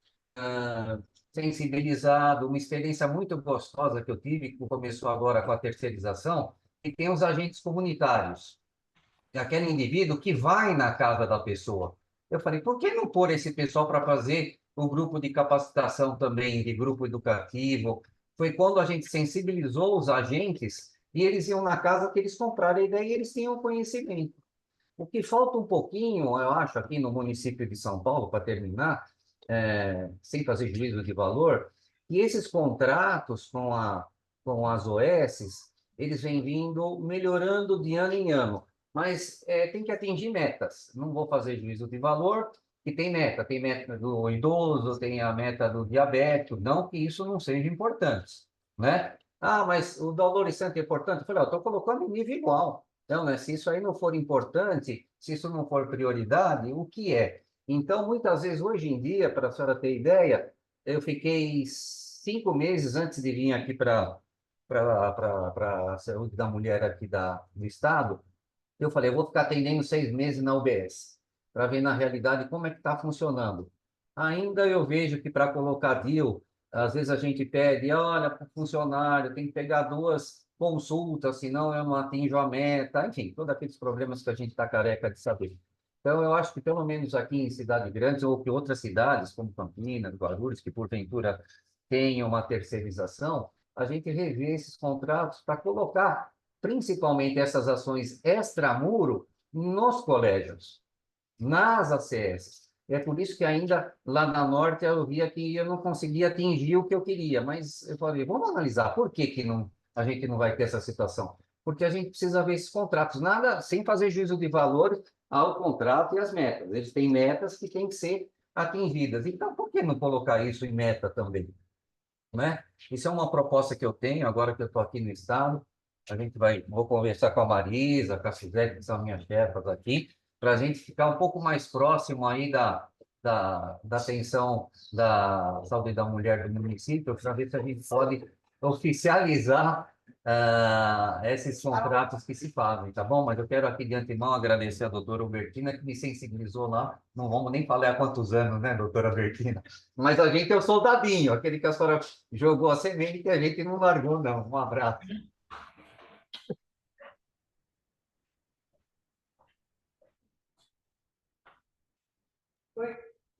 sensibilizado, uma experiência muito gostosa que eu tive, que começou agora com a terceirização, e tem os agentes comunitários, aquele indivíduo que vai na casa da pessoa. Eu falei, por que não pôr esse pessoal para fazer o grupo de capacitação também, de grupo educativo? Foi quando a gente sensibilizou os agentes e eles iam na casa que eles compraram, e daí eles tinham conhecimento. O que falta um pouquinho, eu acho, aqui no município de São Paulo, para terminar, sem fazer juízo de valor, e esses contratos com as OSs, eles vêm vindo melhorando de ano em ano, mas tem que atingir metas. Não vou fazer juízo de valor, e tem meta do idoso, tem a meta do diabético, não que isso não seja importante, né? Ah, mas o adolescente é importante? Eu falei, estou colocando em nível igual. Então, né, se isso aí não for importante, se isso não for prioridade, o que é? Então, muitas vezes, hoje em dia, para a senhora ter ideia, eu fiquei 5 meses antes de vir aqui para a saúde da mulher aqui do estado. Eu falei, eu vou ficar atendendo 6 meses na UBS, para ver na realidade como é que está funcionando. Ainda eu vejo que para colocar DIU, às vezes a gente pede, olha, para o funcionário, tem que pegar 2 consultas, senão eu não atinjo a meta, enfim, todos aqueles problemas que a gente está careca de saber. Então, eu acho que pelo menos aqui em cidades grandes, ou que outras cidades, como Campinas, Guarulhos, que porventura tenham uma terceirização, a gente revê esses contratos para colocar principalmente essas ações extramuro nos colégios, nas ACS. É por isso que ainda lá na Norte eu via que eu não conseguia atingir o que eu queria, mas eu falei, vamos analisar por que que não, a gente não vai ter essa situação. Porque a gente precisa ver esses contratos, nada sem fazer juízo de valor ao contrato e às metas. Eles têm metas que têm que ser atingidas. Então, por que não colocar isso em meta também? Né? Isso é uma proposta que eu tenho agora que eu estou aqui no estado. Vou conversar com a Marisa, com a Suzete, que são minhas chefas aqui, para a gente ficar um pouco mais próximo aí da atenção da saúde da mulher do município, para ver se a gente pode oficializar esses contratos que se fazem, tá bom? Mas eu quero aqui de antemão agradecer a doutora Albertina, que me sensibilizou lá. Não vamos nem falar há quantos anos, né, doutora Albertina? Mas a gente é o soldadinho, aquele que a senhora jogou a semente e a gente não largou, não. Um abraço.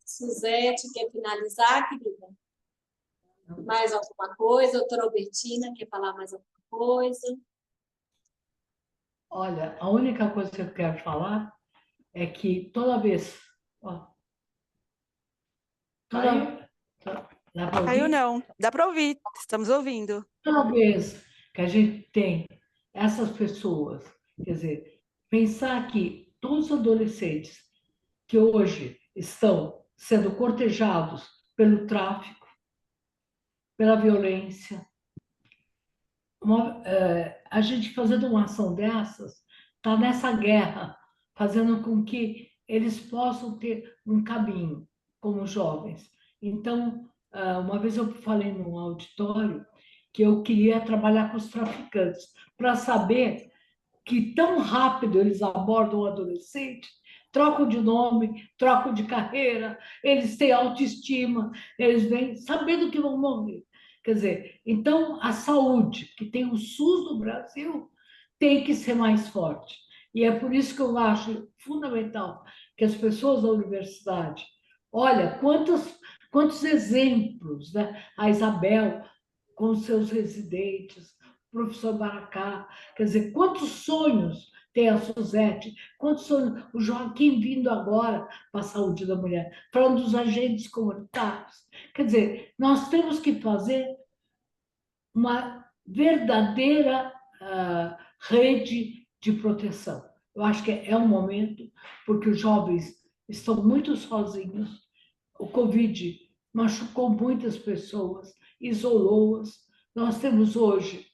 Suzete, quer finalizar, querida? Mais alguma coisa? Doutora Albertina, quer falar mais alguma coisa? Olha, a única coisa que eu quero falar é que toda vez. Ó, toda, dá para Caiu ouvir? não, dá para ouvir, estamos ouvindo. Toda vez que a gente tem essas pessoas, quer dizer, pensar que todos os adolescentes que hoje estão sendo cortejados pelo tráfico, pela violência, a gente fazendo uma ação dessas, está nessa guerra, fazendo com que eles possam ter um caminho como jovens. Então, uma vez eu falei num auditório que eu queria trabalhar com os traficantes, para saber que tão rápido eles abordam o adolescente, trocam de nome, trocam de carreira, eles têm autoestima, eles vêm sabendo que vão morrer. Quer dizer, então a saúde, que tem o SUS no Brasil, tem que ser mais forte. E é por isso que eu acho fundamental que as pessoas da universidade, olha, quantos exemplos, né? A Isabel com seus residentes, o professor Baracá, quer dizer, quantos sonhos tem a Suzete, quantos sonhos, o Joaquim vindo agora para a saúde da mulher, falando dos agentes comunitários. Quer dizer, nós temos que fazer uma verdadeira rede de proteção. Eu acho que é um momento, porque os jovens estão muito sozinhos, o Covid machucou muitas pessoas, isolou-as. Nós temos hoje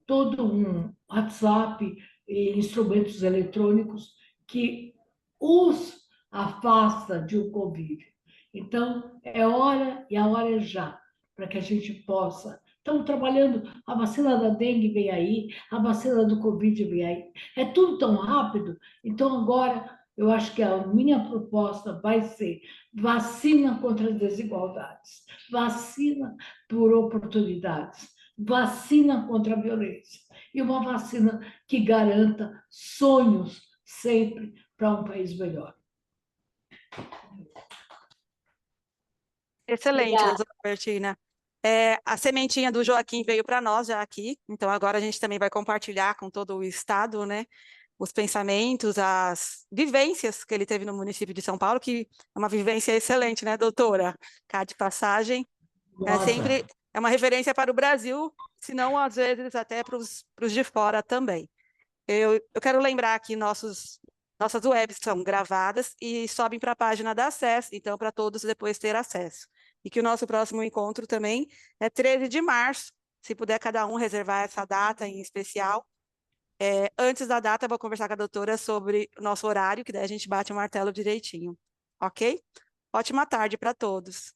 todo um WhatsApp e instrumentos eletrônicos que os afasta de um convívio. Então, é hora e a hora é já, para que a gente possa. Estamos trabalhando, a vacina da dengue vem aí, a vacina do Covid vem aí. É tudo tão rápido, então agora eu acho que a minha proposta vai ser vacina contra as desigualdades, vacina por oportunidades, vacina contra a violência e uma vacina que garanta sonhos sempre para um país melhor. Excelente, Obrigada. doutora Bertina. A sementinha do Joaquim veio para nós já aqui, então agora a gente também vai compartilhar com todo o estado, né? os pensamentos, as vivências que ele teve no município de São Paulo, que é uma vivência excelente, né, doutora? Cá de passagem, sempre é uma referência para o Brasil, se não, às vezes, até para os de fora também. Eu quero lembrar que nossas webs são gravadas e sobem para a página da Acesso, então, para todos depois ter acesso. E que o nosso próximo encontro também é 13 de março, se puder cada um reservar essa data em especial. Antes da data, eu vou conversar com a doutora sobre o nosso horário, que daí a gente bate o martelo direitinho. Ok? Ótima tarde para todos.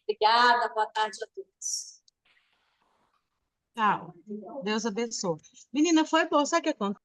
Obrigada, boa tarde a todos. Tchau. Deus abençoe. Menina, foi bom, sabe o que acontece?